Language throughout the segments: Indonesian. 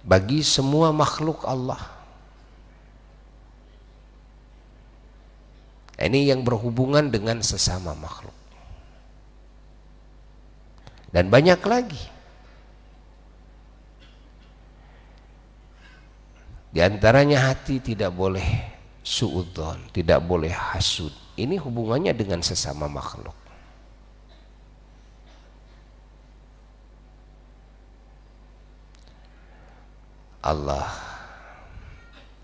bagi semua makhluk Allah. Ini yang berhubungan dengan sesama makhluk. Dan banyak lagi. Di antaranya hati tidak boleh suudzon, tidak boleh hasud. Ini hubungannya dengan sesama makhluk. Allah,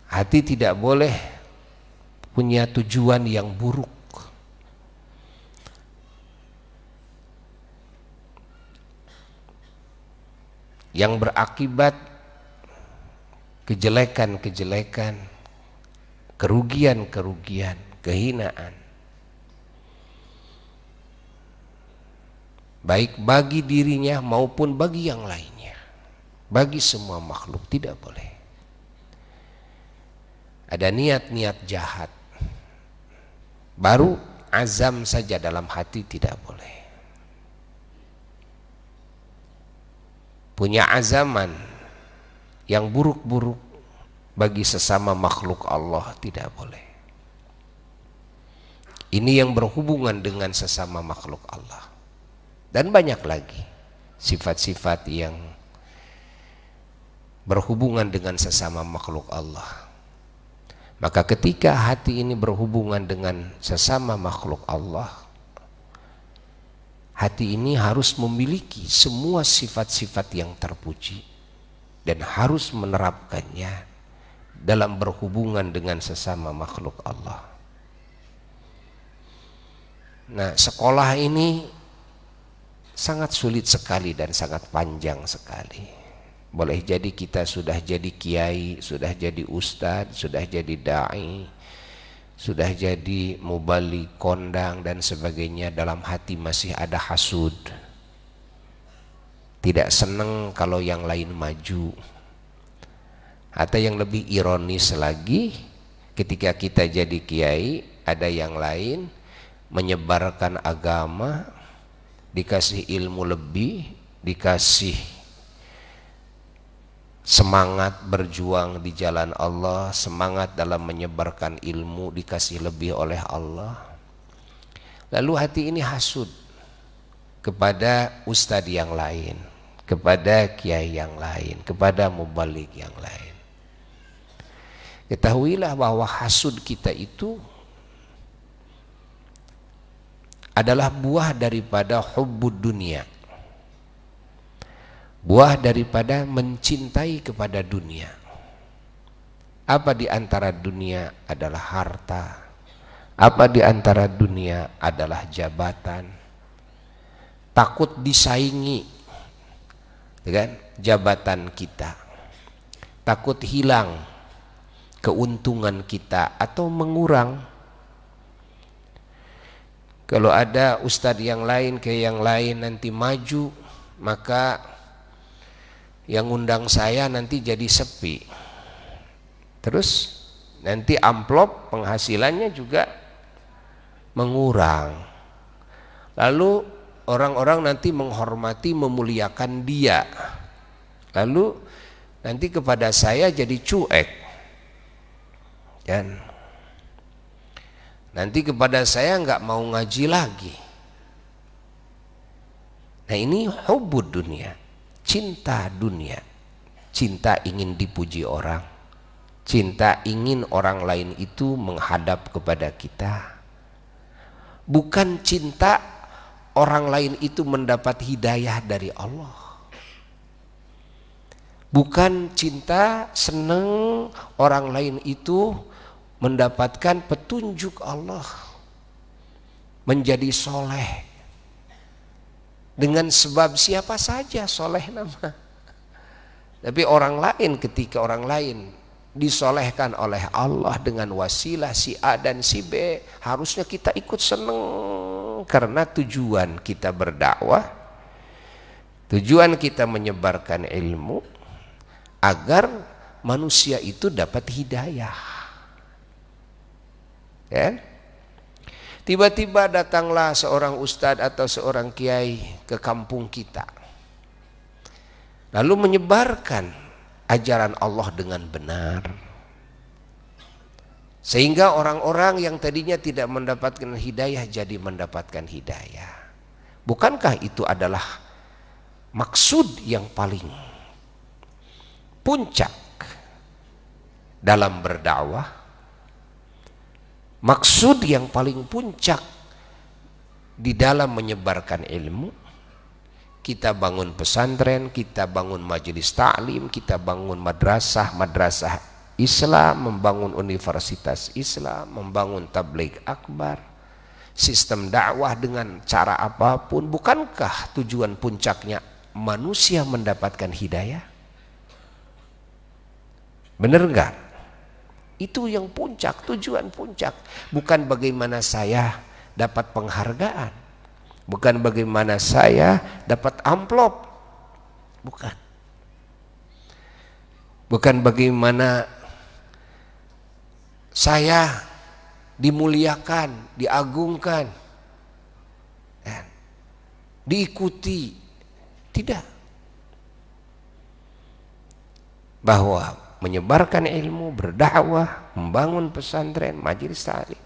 hati tidak boleh punya tujuan yang buruk. Yang berakibat kejelekan-kejelekan, kerugian-kerugian, kehinaan. Baik bagi dirinya maupun bagi yang lainnya. Bagi semua makhluk tidak boleh. Ada niat-niat jahat, baru azam saja dalam hati tidak boleh. Punya azaman yang buruk-buruk bagi sesama makhluk Allah tidak boleh. Ini yang berhubungan dengan sesama makhluk Allah. Dan banyak lagi sifat-sifat yang berhubungan dengan sesama makhluk Allah. Maka ketika hati ini berhubungan dengan sesama makhluk Allah, hati ini harus memiliki semua sifat-sifat yang terpuji dan harus menerapkannya dalam berhubungan dengan sesama makhluk Allah. Nah, sekolah ini sangat sulit sekali dan sangat panjang sekali. Boleh jadi kita sudah jadi kiai, sudah jadi ustadz, sudah jadi da'i, sudah jadi mubalik, kondang dan sebagainya, dalam hati masih ada hasud. Tidak senang kalau yang lain maju. Atau yang lebih ironis lagi, ketika kita jadi kiai, ada yang lain menyebarkan agama, dikasih ilmu lebih, dikasih semangat berjuang di jalan Allah, semangat dalam menyebarkan ilmu dikasih lebih oleh Allah. Lalu hati ini hasud kepada ustadz yang lain, kepada kiai yang lain, kepada mubalik yang lain. Ketahuilah bahwa hasud kita itu adalah buah daripada hubbud dunia, buah daripada mencintai kepada dunia. Apa di antara dunia adalah harta, apa di antara dunia adalah jabatan. Takut disaingi dengan jabatan kita, takut hilang keuntungan kita atau mengurang. Kalau ada ustadz yang lain ke yang lain nanti maju, maka yang undang saya nanti jadi sepi. Terus nanti amplop penghasilannya juga mengurang. Lalu orang-orang nanti menghormati, memuliakan dia. Lalu nanti kepada saya jadi cuek. Dan nanti kepada saya nggak mau ngaji lagi. Nah, ini hubbud dunia, cinta dunia, cinta ingin dipuji orang, cinta ingin orang lain itu menghadap kepada kita. Bukan cinta orang lain itu mendapat hidayah dari Allah. Bukan cinta senang orang lain itu mendapatkan petunjuk Allah, menjadi soleh. Dengan sebab siapa saja soleh nama. Tapi orang lain, ketika orang lain disolehkan oleh Allah dengan wasilah si A dan si B, harusnya kita ikut senang. Karena tujuan kita berdakwah, tujuan kita menyebarkan ilmu, agar manusia itu dapat hidayah. Ya? Tiba-tiba datanglah seorang ustadz atau seorang kiai ke kampung kita, lalu menyebarkan ajaran Allah dengan benar. Sehingga orang-orang yang tadinya tidak mendapatkan hidayah jadi mendapatkan hidayah. Bukankah itu adalah maksud yang paling puncak dalam berdakwah? Maksud yang paling puncak di dalam menyebarkan ilmu. Kita bangun pesantren, kita bangun majelis ta'lim, kita bangun madrasah Islam, membangun universitas Islam, membangun tabligh akbar, sistem dakwah dengan cara apapun. Bukankah tujuan puncaknya manusia mendapatkan hidayah? Benar enggak? Itu yang puncak, tujuan puncak. Bukan bagaimana saya dapat penghargaan, bukan bagaimana saya dapat amplop, bukan bagaimana saya dimuliakan, diagungkan, diikuti. Tidak. Bahwa menyebarkan ilmu, berdakwah, membangun pesantren, majelis ta'lim,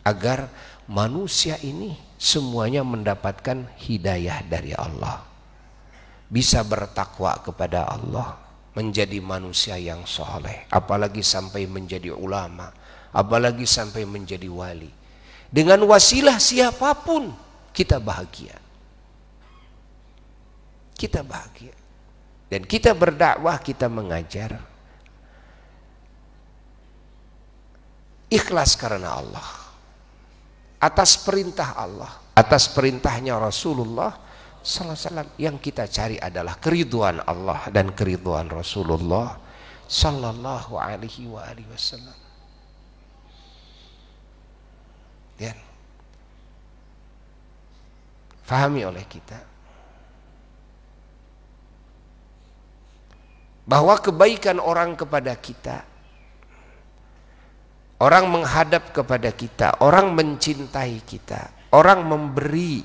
agar manusia ini semuanya mendapatkan hidayah dari Allah, bisa bertakwa kepada Allah, menjadi manusia yang soleh, apalagi sampai menjadi ulama, apalagi sampai menjadi wali. Dengan wasilah siapapun kita bahagia, kita bahagia. Dan kita berdakwah, kita mengajar ikhlas karena Allah, atas perintah Allah, atas perintahnya Rasulullah Sallallahu Alaihi Wasallam. Yang kita cari adalah keriduan Allah dan keriduan Rasulullah Sallallahu Alaihi Wasallam. Dan fahami oleh kita bahwa kebaikan orang kepada kita, orang menghadap kepada kita, orang mencintai kita, orang memberi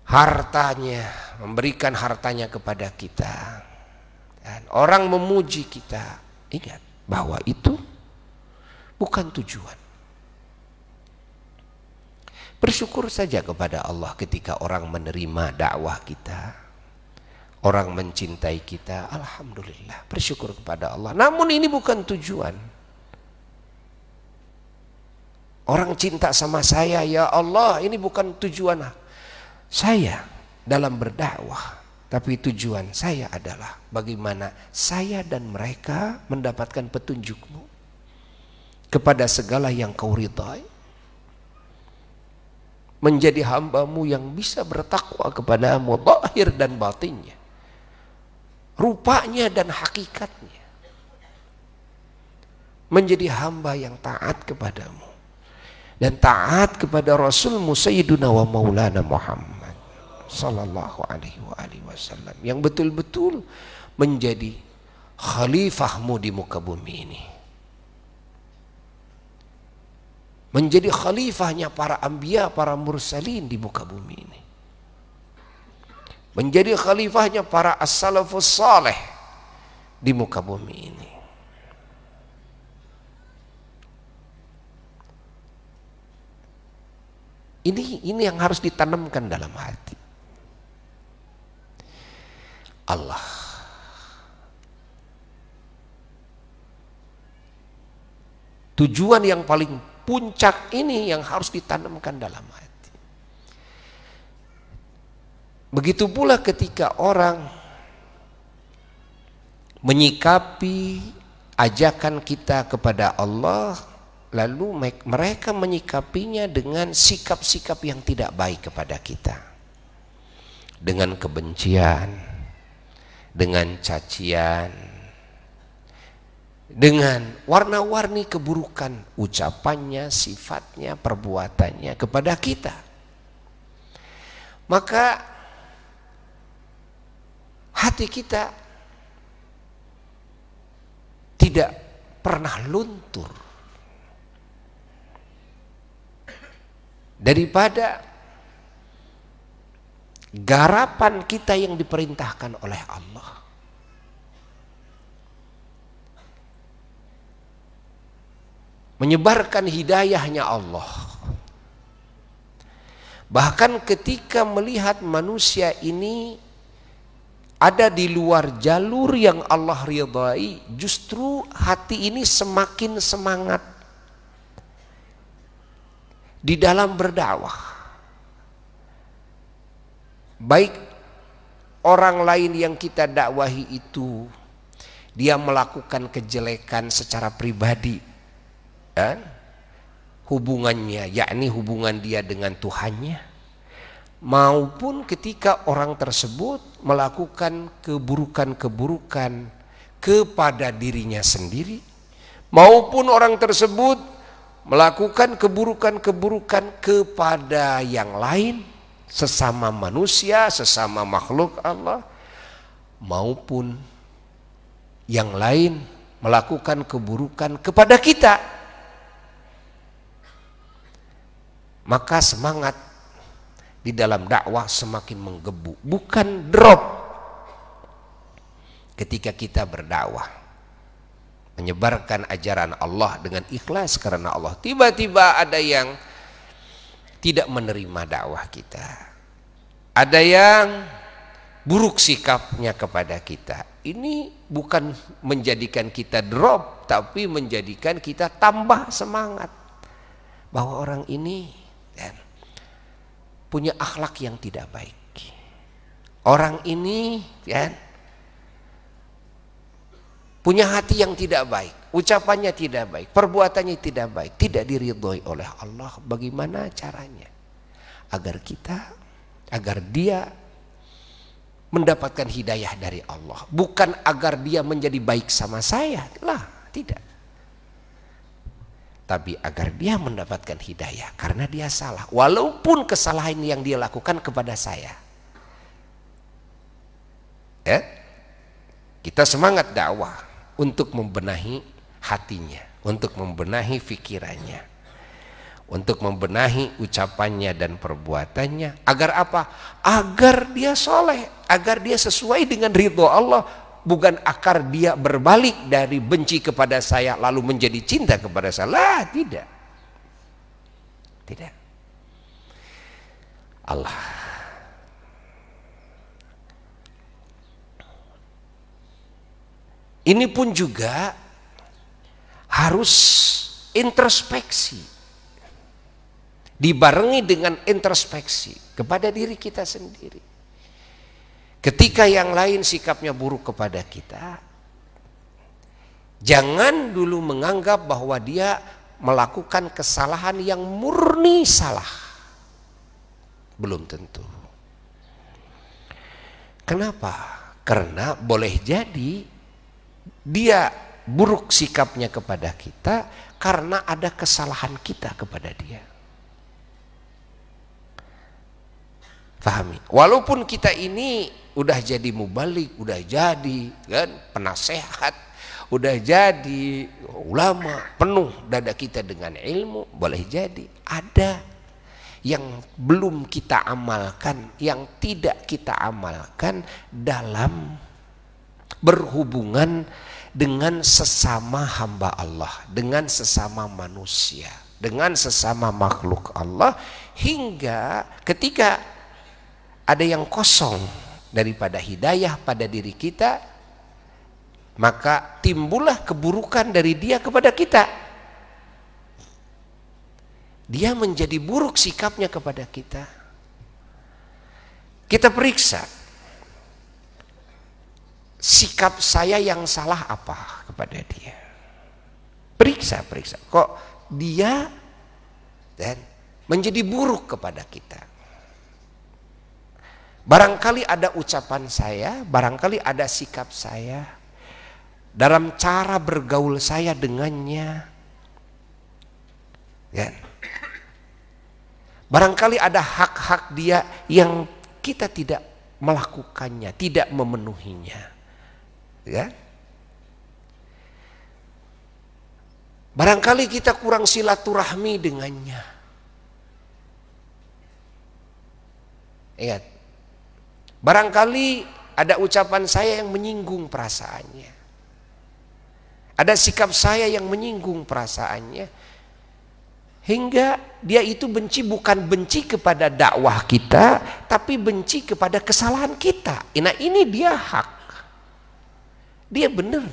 hartanya, memberikan hartanya kepada kita, dan orang memuji kita, ingat bahwa itu bukan tujuan. Bersyukur saja kepada Allah ketika orang menerima dakwah kita, orang mencintai kita, alhamdulillah, bersyukur kepada Allah. Namun ini bukan tujuan. Orang cinta sama saya, ya Allah, ini bukan tujuan saya dalam berdakwah, tapi tujuan saya adalah bagaimana saya dan mereka mendapatkan petunjukmu kepada segala yang kau ridhai, menjadi hambamu yang bisa bertakwa kepadamu zahir dan batinnya, rupanya dan hakikatnya, menjadi hamba yang taat kepadamu dan taat kepada Rasulmu Sayyiduna wa Maulana Muhammad Sallallahu Alaihi Wasallam, yang betul-betul menjadi khalifahmu di muka bumi ini, menjadi khalifahnya para anbiya, para mursalin di muka bumi ini, menjadi khalifahnya para as-salafus saleh di muka bumi ini. Ini yang harus ditanamkan dalam hati. Allah tujuan yang paling puncak ini yang harus ditanamkan dalam hati. Begitu pula ketika orang menyikapi ajakan kita kepada Allah, lalu mereka menyikapinya dengan sikap-sikap yang tidak baik kepada kita, dengan kebencian, dengan cacian, dengan warna-warni keburukan ucapannya, sifatnya, perbuatannya kepada kita, maka hati kita tidak pernah luntur daripada garapan kita yang diperintahkan oleh Allah. menyebarkan hidayahnya Allah. Bahkan ketika melihat manusia ini ada di luar jalur yang Allah ridhai, justru hati ini semakin semangat di dalam berdakwah. Baik orang lain yang kita dakwahi itu dia melakukan kejelekan secara pribadi, hubungannya, yakni hubungan dia dengan Tuhannya, maupun ketika orang tersebut melakukan keburukan-keburukan kepada dirinya sendiri, maupun orang tersebut melakukan keburukan-keburukan kepada yang lain, sesama manusia, sesama makhluk Allah, maupun yang lain melakukan keburukan kepada kita. Maka semangat di dalam dakwah semakin menggebu, bukan drop ketika kita berdakwah, menyebarkan ajaran Allah dengan ikhlas karena Allah. Tiba-tiba ada yang tidak menerima dakwah kita, ada yang buruk sikapnya kepada kita. Ini bukan menjadikan kita drop, tapi menjadikan kita tambah semangat bahwa orang ini punya akhlak yang tidak baik. Orang ini punya hati yang tidak baik, ucapannya tidak baik, perbuatannya tidak baik, tidak diridhoi oleh Allah. Bagaimana caranya agar dia mendapatkan hidayah dari Allah, bukan agar dia menjadi baik sama saya lah, tidak, tapi agar dia mendapatkan hidayah karena dia salah, walaupun kesalahan yang dia lakukan kepada saya. Kita semangat dakwah untuk membenahi hatinya, untuk membenahi pikirannya, untuk membenahi ucapannya dan perbuatannya. Agar apa? Agar dia soleh, agar dia sesuai dengan ridho Allah, bukan agar dia berbalik dari benci kepada saya lalu menjadi cinta kepada saya. Lah, tidak. Tidak. Allah. Ini pun juga harus introspeksi, dibarengi dengan introspeksi kepada diri kita sendiri. Ketika yang lain sikapnya buruk kepada kita, jangan dulu menganggap bahwa dia melakukan kesalahan yang murni salah. Belum tentu. Kenapa? Karena boleh jadi dia buruk sikapnya kepada kita karena ada kesalahan kita kepada dia. Pahami? Walaupun kita ini udah jadi mubalik, udah jadi kan penasehat, udah jadi ulama, penuh dada kita dengan ilmu, boleh jadi ada yang belum kita amalkan, yang tidak kita amalkan dalam berhubungan dengan sesama hamba Allah, dengan sesama manusia, dengan sesama makhluk Allah, hingga ketika ada yang kosong daripada hidayah pada diri kita, maka timbullah keburukan dari dia kepada kita. Dia menjadi buruk sikapnya kepada kita. Kita periksa, sikap saya yang salah apa kepada dia. Periksa. Kok dia menjadi buruk kepada kita. Barangkali ada ucapan saya, barangkali ada sikap saya, dalam cara bergaul saya dengannya. Barangkali ada hak-hak dia yang kita tidak melakukannya, tidak memenuhinya. Barangkali kita kurang silaturahmi dengannya. Barangkali ada ucapan saya yang menyinggung perasaannya, ada sikap saya yang menyinggung perasaannya, hingga dia itu benci, bukan benci kepada dakwah kita, tapi benci kepada kesalahan kita. Nah ini dia hak, dia benar.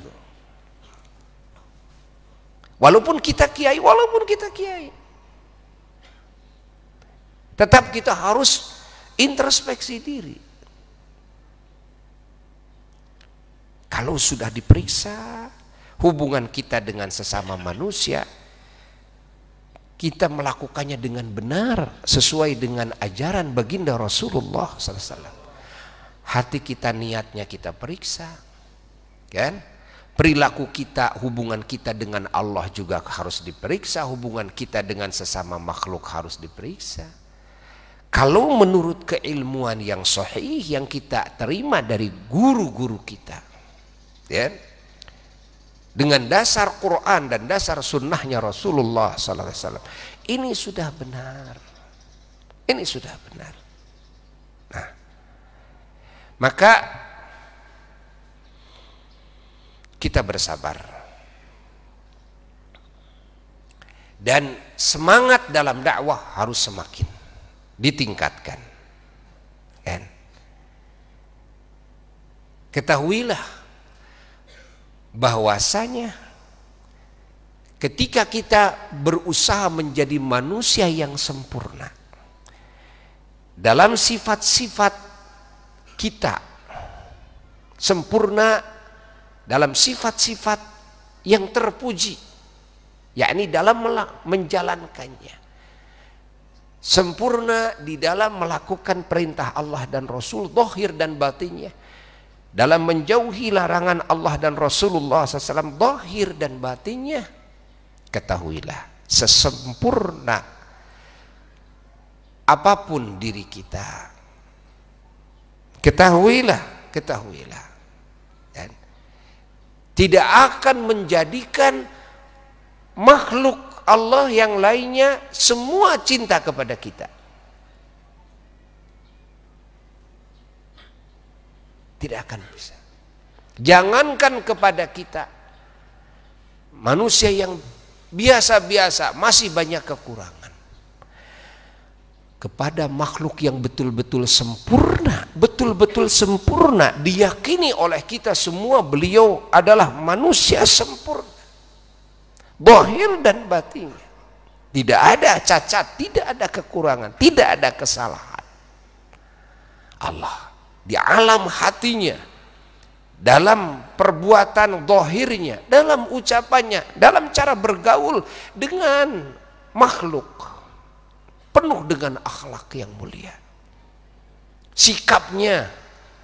Walaupun kita kiai, tetap kita harus introspeksi diri. Kalau sudah diperiksa hubungan kita dengan sesama manusia, kita melakukannya dengan benar sesuai dengan ajaran baginda Rasulullah SAW. Hati kita, niatnya kita periksa, kan? Perilaku kita, hubungan kita dengan Allah juga harus diperiksa, hubungan kita dengan sesama makhluk harus diperiksa. Kalau menurut keilmuan yang sahih yang kita terima dari guru-guru kita, ya, dengan dasar Quran dan dasar sunnahnya Rasulullah SAW, ini sudah benar, ini sudah benar. Nah, maka kita bersabar dan semangat dalam dakwah harus semakin ditingkatkan, kan? Ketahuilah bahwasanya ketika kita berusaha menjadi manusia yang sempurna dalam sifat-sifat kita, sempurna dalam sifat-sifat yang terpuji, yakni dalam menjalankannya, sempurna di dalam melakukan perintah Allah dan Rasul, zahir dan batinnya, dalam menjauhi larangan Allah dan Rasulullah SAW, zahir dan batinnya. Ketahuilah, sesempurna apapun diri kita, ketahuilah, dan tidak akan menjadikan makhluk Allah yang lainnya semua cinta kepada kita. Tidak akan bisa. Jangankan kepada kita, manusia yang biasa-biasa masih banyak kekurangan. Kepada makhluk yang betul-betul sempurna, betul-betul sempurna, diyakini oleh kita semua beliau adalah manusia sempurna, zahir dan batinnya, tidak ada cacat, tidak ada kekurangan, tidak ada kesalahan. Allah di alam hatinya, dalam perbuatan zahirnya, dalam ucapannya, dalam cara bergaul dengan makhluk, penuh dengan akhlak yang mulia. Sikapnya,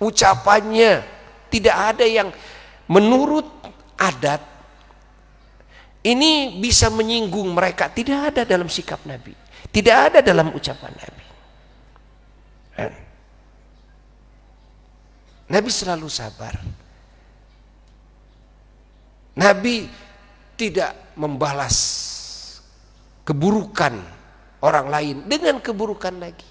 ucapannya tidak ada yang menurut adat ini bisa menyinggung mereka. Tidak ada dalam sikap Nabi, tidak ada dalam ucapan Nabi. Nabi selalu sabar. Nabi tidak membalas keburukan orang lain dengan keburukan lagi.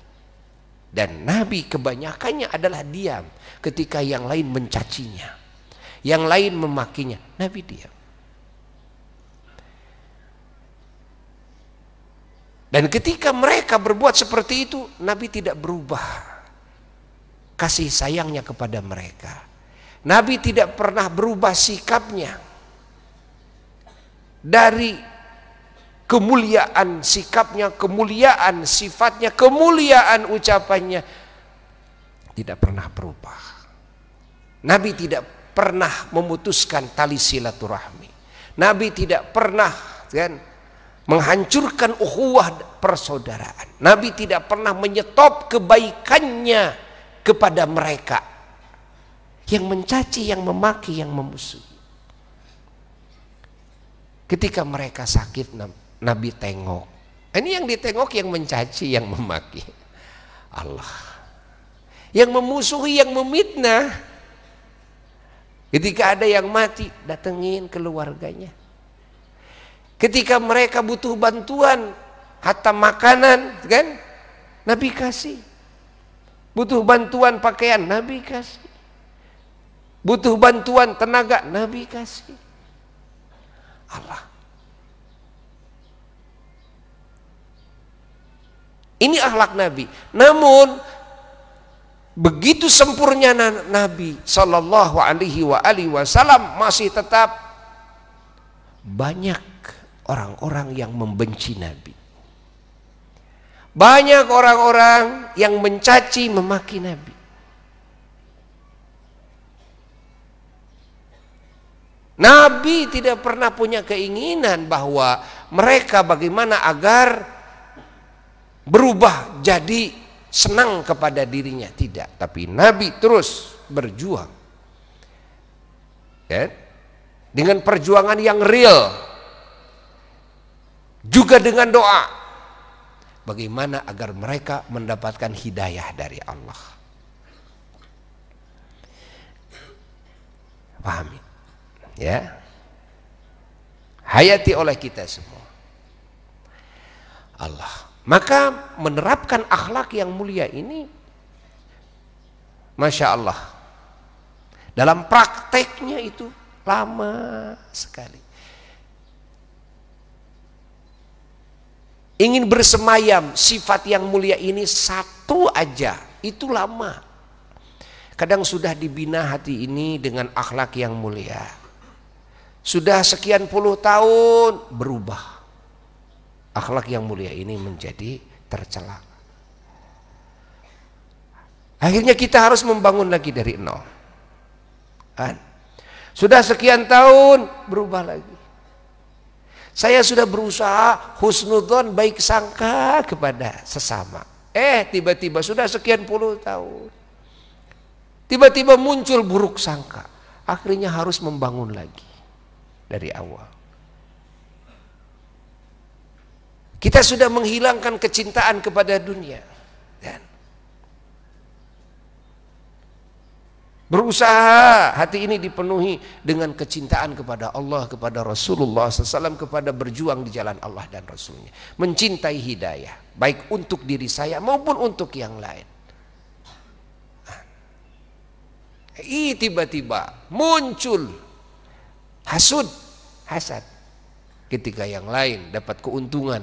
Dan Nabi kebanyakannya adalah diam ketika yang lain mencacinya, yang lain memakinya. Nabi diam. Dan ketika mereka berbuat seperti itu, Nabi tidak berubah kasih sayangnya kepada mereka. Nabi tidak pernah berubah sikapnya dari kemuliaan sikapnya, kemuliaan sifatnya, kemuliaan ucapannya, tidak pernah berubah. Nabi tidak pernah memutuskan tali silaturahmi. Nabi tidak pernah menghancurkan ukhuwah persaudaraan. Nabi tidak pernah menyetop kebaikannya kepada mereka yang mencaci, yang memaki, yang memusuhi. Ketika mereka sakit, Nabi tengok. Ini yang ditengok yang mencaci, yang memaki. Allah. Yang memusuhi, yang memfitnah. Ketika ada yang mati, datengin keluarganya. Ketika mereka butuh bantuan, hatta makanan, kan? Nabi kasih. Butuh bantuan pakaian, Nabi kasih. Butuh bantuan tenaga, Nabi kasih. Allah. Ini akhlak Nabi. Namun begitu sempurnya Nabi Sallallahu Alaihi Wasallam, masih tetap banyak orang-orang yang membenci Nabi. Banyak orang-orang yang mencaci memaki Nabi. Nabi tidak pernah punya keinginan bahwa mereka bagaimana agar berubah jadi senang kepada dirinya, tidak. Tapi Nabi terus berjuang, ya, dengan perjuangan yang real, juga dengan doa. Bagaimana agar mereka mendapatkan hidayah dari Allah. Pahami? Ya. Hayati oleh kita semua. Allah. Maka menerapkan akhlak yang mulia ini, Masya Allah, dalam prakteknya itu lama sekali. Ingin bersemayam sifat yang mulia ini satu aja, itu lama. Kadang sudah dibina hati ini dengan akhlak yang mulia, sudah sekian puluh tahun berubah, akhlak yang mulia ini menjadi tercela. Akhirnya kita harus membangun lagi dari nol. Sudah sekian tahun berubah lagi. Saya sudah berusaha husnudzon, baik sangka kepada sesama. Tiba-tiba sudah sekian puluh tahun, tiba-tiba muncul buruk sangka. Akhirnya harus membangun lagi dari awal. Kita sudah menghilangkan kecintaan kepada dunia dan berusaha hati ini dipenuhi dengan kecintaan kepada Allah, kepada Rasulullah SAW, kepada berjuang di jalan Allah dan Rasulnya, mencintai hidayah baik untuk diri saya maupun untuk yang lain. Tiba-tiba muncul hasud, hasad, ketika yang lain dapat keuntungan,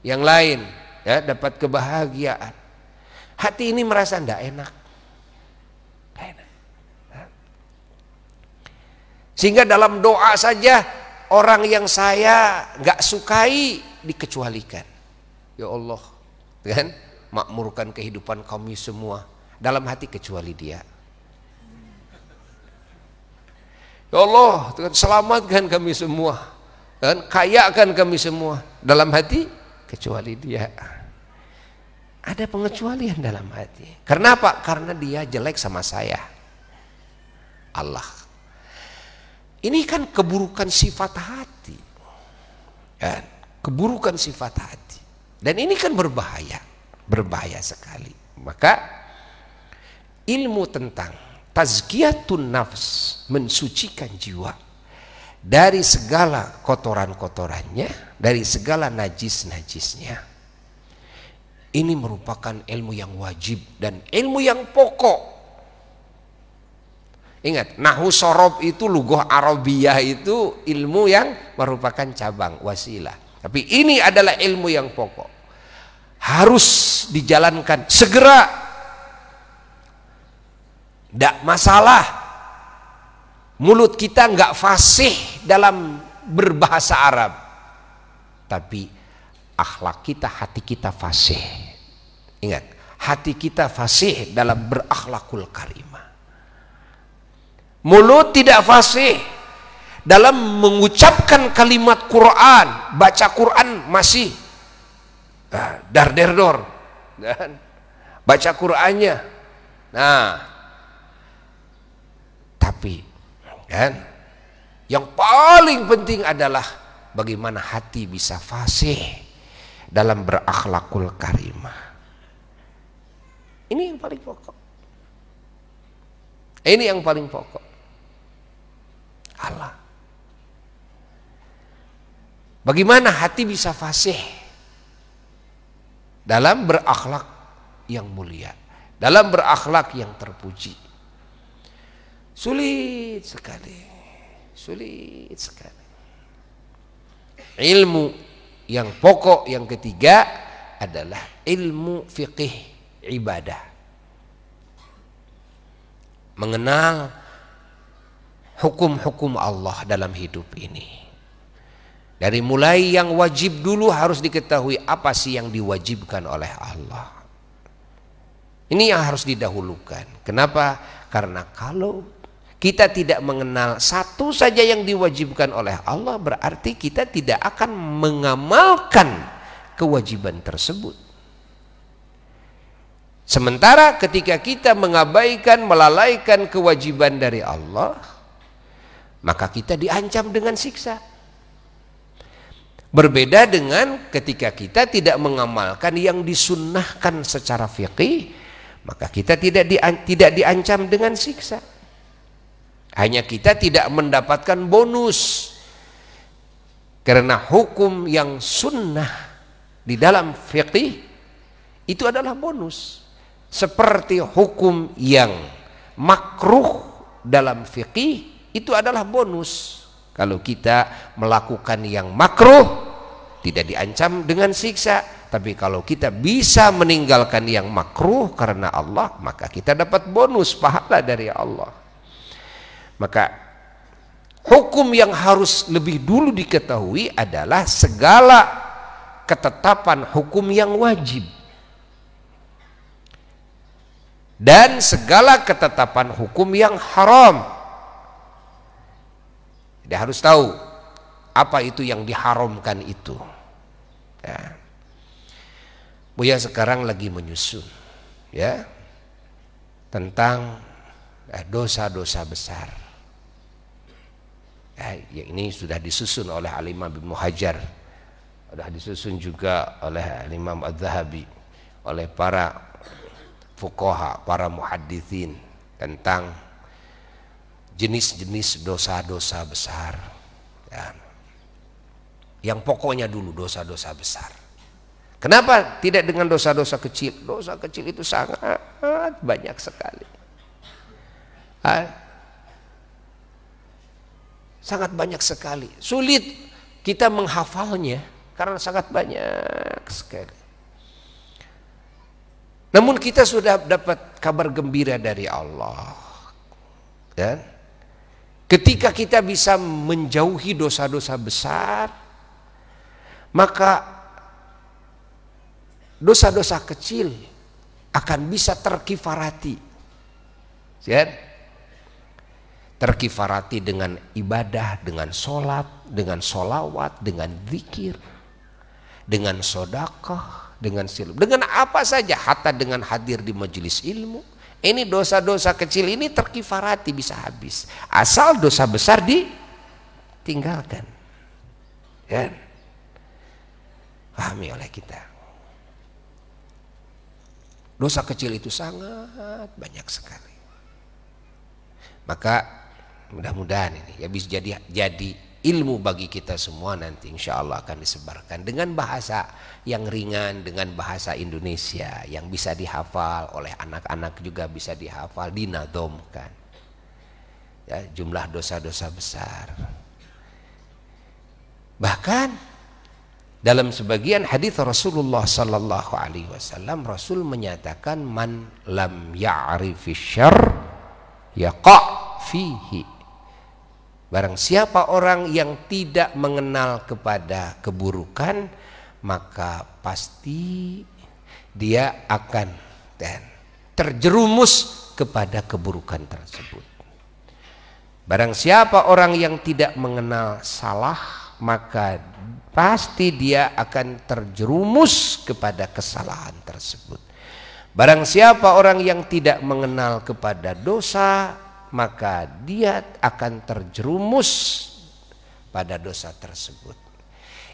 yang lain ya dapat kebahagiaan, hati ini merasa tidak enak. Sehingga dalam doa saja orang yang saya nggak sukai dikecualikan. Ya Allah, kan, makmurkan kehidupan kami semua, dalam hati kecuali dia. Ya Allah, selamatkan kami semua, kan, kayakan kami semua, dalam hati kecuali dia. Ada pengecualian dalam hati. Karena apa? Karena dia jelek sama saya. Allah. Ini kan keburukan sifat hati, kan? Keburukan sifat hati, dan ini kan berbahaya, berbahaya sekali. Maka ilmu tentang tazkiyatun nafs, mensucikan jiwa dari segala kotoran-kotorannya, dari segala najis-najisnya, ini merupakan ilmu yang wajib dan ilmu yang pokok. Ingat, nahwu sorob itu lughah Arabiyah, itu ilmu yang merupakan cabang wasilah. Tapi ini adalah ilmu yang pokok, harus dijalankan segera. Tidak masalah mulut kita nggak fasih dalam berbahasa Arab, tapi akhlak kita, hati kita fasih. Ingat, hati kita fasih dalam berakhlakul karimah. Mulut tidak fasih dalam mengucapkan kalimat Quran, baca Quran masih dar-der-dor, kan? Baca Qurannya. Nah, tapi kan yang paling penting adalah bagaimana hati bisa fasih dalam berakhlakul karimah. Ini yang paling pokok. Ini yang paling pokok. Allah. Bagaimana hati bisa fasih dalam berakhlak yang mulia, dalam berakhlak yang terpuji? Sulit sekali, sulit sekali. Ilmu yang pokok yang ketiga adalah ilmu fiqih ibadah. Mengenal hukum-hukum Allah dalam hidup ini. Dari mulai yang wajib dulu harus diketahui apa sih yang diwajibkan oleh Allah. Ini yang harus didahulukan. Kenapa? Karena kalau kita tidak mengenal satu saja yang diwajibkan oleh Allah, berarti kita tidak akan mengamalkan kewajiban tersebut. Sementara ketika kita mengabaikan, melalaikan kewajiban dari Allah, maka kita diancam dengan siksa. Berbeda dengan ketika kita tidak mengamalkan yang disunnahkan secara fiqih, maka kita tidak diancam dengan siksa. Hanya kita tidak mendapatkan bonus. Karena hukum yang sunnah di dalam fiqih itu adalah bonus. Seperti hukum yang makruh dalam fikih itu adalah bonus. Kalau kita melakukan yang makruh tidak diancam dengan siksa, tapi kalau kita bisa meninggalkan yang makruh karena Allah, maka kita dapat bonus pahala dari Allah. Maka hukum yang harus lebih dulu diketahui adalah segala ketetapan hukum yang wajib dan segala ketetapan hukum yang haram. Dia harus tahu apa itu yang diharamkan itu. Ya. Buya sekarang lagi menyusun ya tentang dosa-dosa besar. Ya, ini sudah disusun oleh Al-Imam Ibnu Hajar, sudah disusun juga oleh Imam Az-Zahabi, oleh para fuqaha, para muhadditsin tentang jenis-jenis dosa-dosa besar ya. Yang pokoknya dulu dosa-dosa besar. Kenapa tidak dengan dosa-dosa kecil? Dosa kecil itu sangat banyak sekali, sangat banyak sekali. Sulit kita menghafalnya karena sangat banyak sekali. Namun kita sudah dapat kabar gembira dari Allah. Dan ketika kita bisa menjauhi dosa-dosa besar, maka dosa-dosa kecil akan bisa terkifarati. Ya? Terkifarati dengan ibadah, dengan sholat, dengan sholawat, dengan zikir, dengan sedekah, dengan silm, dengan apa saja, hatta dengan hadir di majelis ilmu. Ini dosa-dosa kecil ini terkifarati, bisa habis asal dosa besar ditinggalkan. Ya, pahami oleh kita. Dosa kecil itu sangat banyak sekali. Maka mudah-mudahan ini ya bisa jadi ilmu bagi kita semua. Nanti insya Allah akan disebarkan dengan bahasa yang ringan, dengan bahasa Indonesia yang bisa dihafal oleh anak-anak, juga bisa dihafal, dinadomkan ya, jumlah dosa-dosa besar. Bahkan dalam sebagian hadis Rasulullah sallallahu alaihi wasallam, Rasul menyatakan man lam ya'rifi syarr yaqa' fihi. Barang siapa orang yang tidak mengenal kepada keburukan, maka pasti dia akan terjerumus kepada keburukan tersebut. Barang siapa orang yang tidak mengenal salah, maka pasti dia akan terjerumus kepada kesalahan tersebut. Barang siapa orang yang tidak mengenal kepada dosa, maka dia akan terjerumus pada dosa tersebut.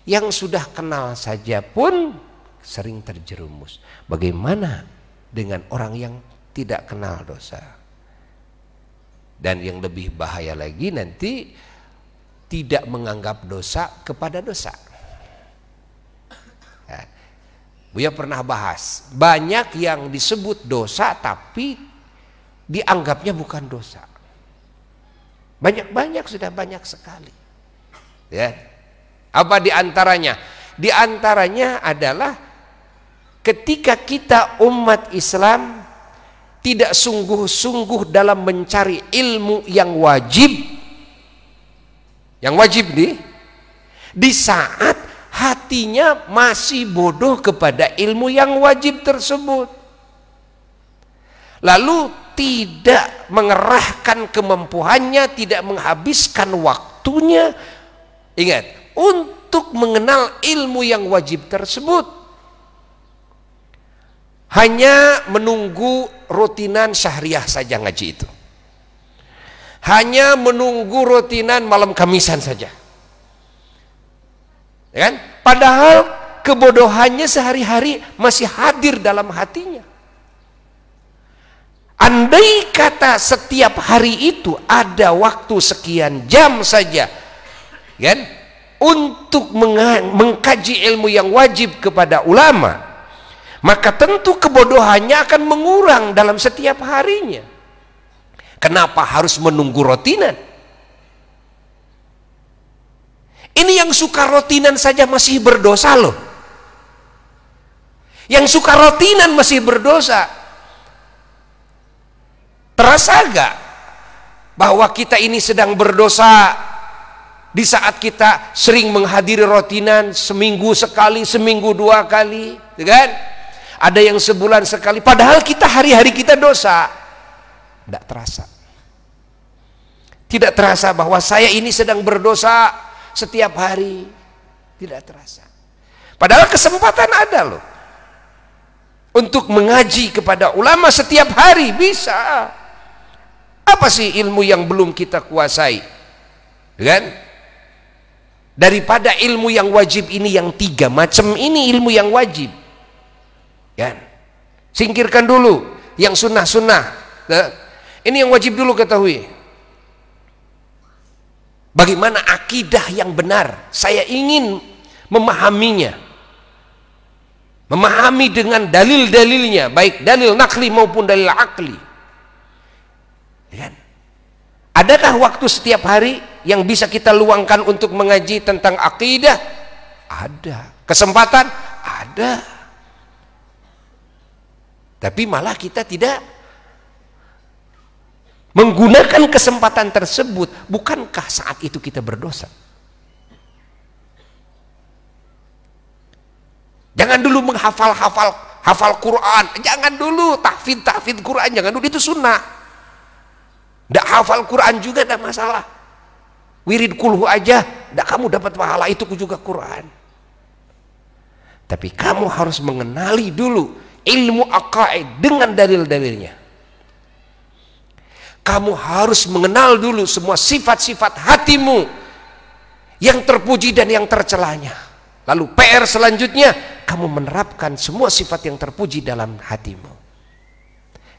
Yang sudah kenal saja pun sering terjerumus. Bagaimana dengan orang yang tidak kenal dosa? Dan yang lebih bahaya lagi, nanti tidak menganggap dosa kepada dosa. Ya, Buya pernah bahas, banyak yang disebut dosa tapi dianggapnya bukan dosa. Banyak sudah banyak sekali. Ya. Apa diantaranya? Diantaranya adalah ketika kita umat Islam tidak sungguh-sungguh dalam mencari ilmu yang wajib. Yang wajib di saat hatinya masih bodoh kepada ilmu yang wajib tersebut. Lalu tidak mengerahkan kemampuannya, tidak menghabiskan waktunya, ingat, untuk mengenal ilmu yang wajib tersebut. Hanya menunggu rutinan syahriah saja ngaji itu. Hanya menunggu rutinan malam Kamisan saja. Ya kan? Padahal kebodohannya sehari-hari masih hadir dalam hatinya. Andai kata setiap hari itu ada waktu sekian jam saja, kan, untuk mengkaji ilmu yang wajib kepada ulama, maka tentu kebodohannya akan mengurang dalam setiap harinya. Kenapa harus menunggu rutinan? Ini yang suka rutinan saja masih berdosa loh. Yang suka rutinan masih berdosa. Terasa gak bahwa kita ini sedang berdosa di saat kita sering menghadiri rutinan seminggu sekali, seminggu 2 kali, kan? Ada yang sebulan sekali, padahal kita hari-hari kita dosa. Tidak terasa. Tidak terasa bahwa saya ini sedang berdosa setiap hari. Tidak terasa. Padahal kesempatan ada loh untuk mengaji kepada ulama setiap hari, bisa. Apa sih ilmu yang belum kita kuasai, kan? Daripada ilmu yang wajib ini, yang 3 macam ini ilmu yang wajib, kan? Singkirkan dulu yang sunnah-sunnah. Ini yang wajib dulu ketahui. Bagaimana akidah yang benar? Saya ingin memahaminya, memahami dengan dalil-dalilnya, baik dalil nakli maupun dalil akli. Adakah waktu setiap hari yang bisa kita luangkan untuk mengaji tentang akidah? Ada. Kesempatan? Ada. Tapi malah kita tidak menggunakan kesempatan tersebut. Bukankah saat itu kita berdosa? Jangan dulu hafal Quran, jangan dulu tahfidz Quran, jangan dulu, itu sunnah. Nggak hafal Quran juga tidak masalah. Wirid kulhu aja, nggak, kamu dapat pahala, itu juga Quran. Tapi kamu harus mengenali dulu ilmu aqaid dengan dalil-dalilnya. Kamu harus mengenal dulu semua sifat-sifat hatimu yang terpuji dan yang tercelanya. Lalu PR selanjutnya, kamu menerapkan semua sifat yang terpuji dalam hatimu.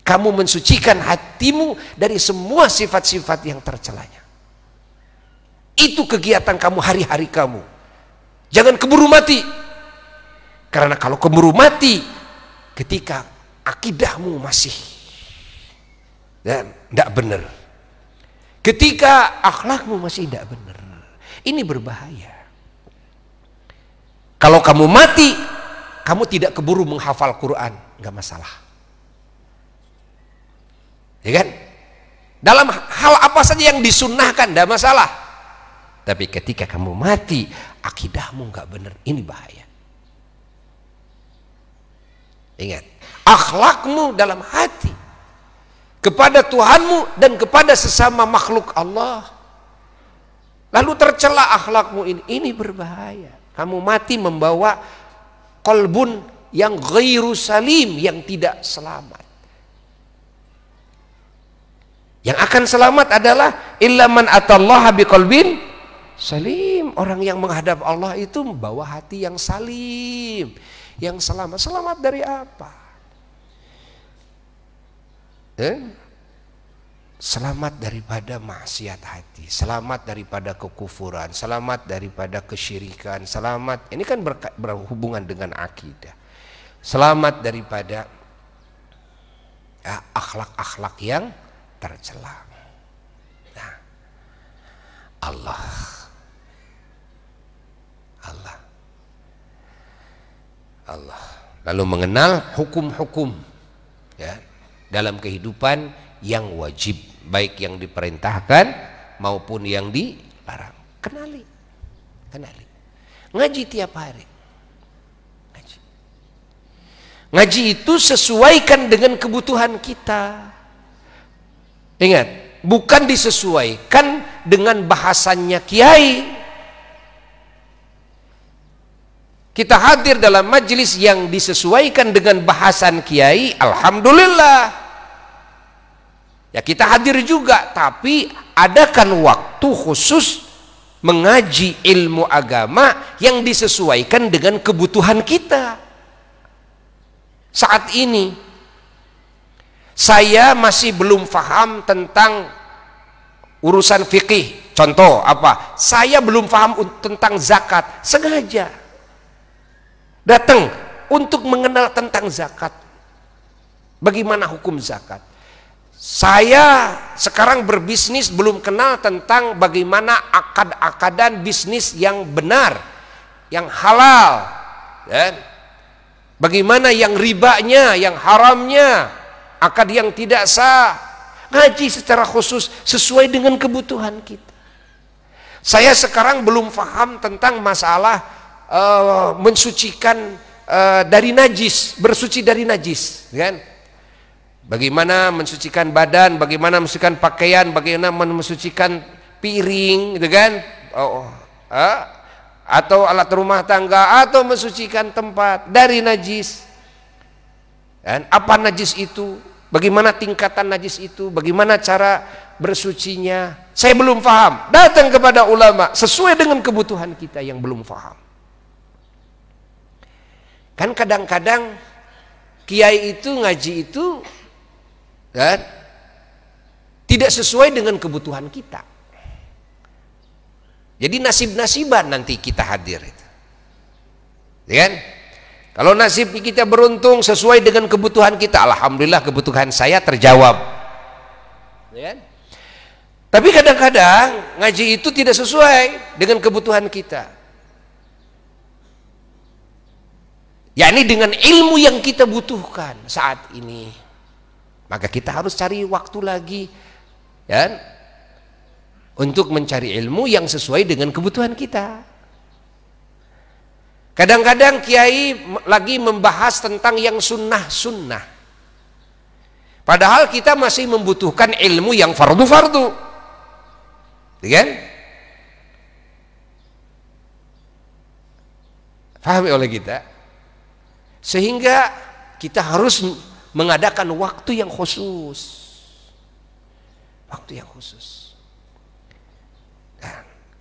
Kamu mensucikan hatimu dari semua sifat-sifat yang tercelanya. Itu kegiatan kamu hari-hari kamu. Jangan keburu mati. Karena kalau keburu mati ketika akidahmu masih dan tidak benar, ketika akhlakmu masih tidak benar, ini berbahaya. Kalau kamu mati, kamu tidak keburu menghafal Quran, nggak masalah, ya kan? Dalam hal apa saja yang disunnahkan tidak masalah. Tapi ketika kamu mati, akidahmu nggak benar, ini bahaya. Ingat, akhlakmu dalam hati kepada Tuhanmu dan kepada sesama makhluk Allah, lalu tercela akhlakmu, ini berbahaya. Kamu mati membawa qalbun yang ghairu salim, yang tidak selamat. Yang akan selamat adalah illa man atallaha biqalbin salim. Orang yang menghadap Allah itu membawa hati yang salim, yang selamat. Selamat dari apa? Selamat daripada maksiat hati, selamat daripada kekufuran, selamat daripada kesyirikan, selamat, ini kan berhubungan dengan akidah, selamat daripada akhlak-akhlak yang tercela. Nah, Allah lalu mengenal hukum-hukum ya dalam kehidupan yang wajib, baik yang diperintahkan maupun yang dilarang. Kenali, ngaji tiap hari. Ngaji itu sesuaikan dengan kebutuhan kita. Ingat, bukan disesuaikan dengan bahasannya kiai. Kita hadir dalam majelis yang disesuaikan dengan bahasan kiai, alhamdulillah. Ya kita hadir juga, tapi adakan waktu khusus mengaji ilmu agama yang disesuaikan dengan kebutuhan kita. Saat ini saya masih belum paham tentang urusan fikih. Contoh apa? Saya belum paham tentang zakat, sengaja datang untuk mengenal tentang zakat. Bagaimana hukum zakat? Saya sekarang berbisnis belum kenal tentang bagaimana akad-akadan bisnis yang benar, yang halal, ya. Bagaimana yang ribanya, yang haramnya, akad yang tidak sah. Ngaji secara khusus sesuai dengan kebutuhan kita. Saya sekarang belum paham tentang masalah mensucikan dari najis, bersuci dari najis, kan? Bagaimana mensucikan badan, bagaimana mensucikan pakaian, bagaimana mensucikan piring, gitu kan? Atau alat rumah tangga, atau mensucikan tempat dari najis. Dan apa najis itu? Bagaimana tingkatan najis itu? Bagaimana cara bersucinya? Saya belum paham. Datang kepada ulama sesuai dengan kebutuhan kita yang belum paham. Kan kadang-kadang kiai itu ngaji itu kan tidak sesuai dengan kebutuhan kita. Jadi nasib-nasiban nanti kita hadir itu. Ya kan? Kalau nasib kita beruntung sesuai dengan kebutuhan kita, alhamdulillah kebutuhan saya terjawab. Ya kan? Tapi kadang-kadang ngaji itu tidak sesuai dengan kebutuhan kita. yakni dengan ilmu yang kita butuhkan saat ini. Maka kita harus cari waktu lagi ya, untuk mencari ilmu yang sesuai dengan kebutuhan kita. Kadang-kadang kiai lagi membahas tentang yang sunnah-sunnah, padahal kita masih membutuhkan ilmu yang fardu-fardu, kan? Pahami oleh kita, sehingga kita harus mengadakan waktu yang khusus, waktu yang khusus.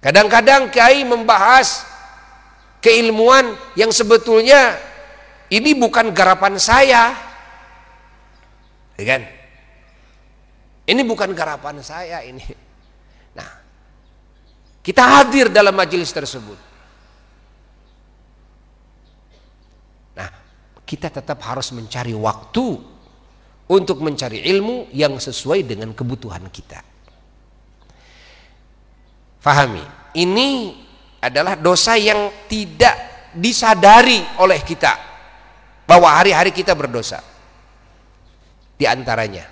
Kadang-kadang kiai membahas keilmuan yang sebetulnya ini bukan garapan saya, kan? Ini bukan garapan saya ini. Nah, kita hadir dalam majelis tersebut. Nah, kita tetap harus mencari waktu untuk mencari ilmu yang sesuai dengan kebutuhan kita. Fahami, ini adalah dosa yang tidak disadari oleh kita, bahwa hari-hari kita berdosa. Di antaranya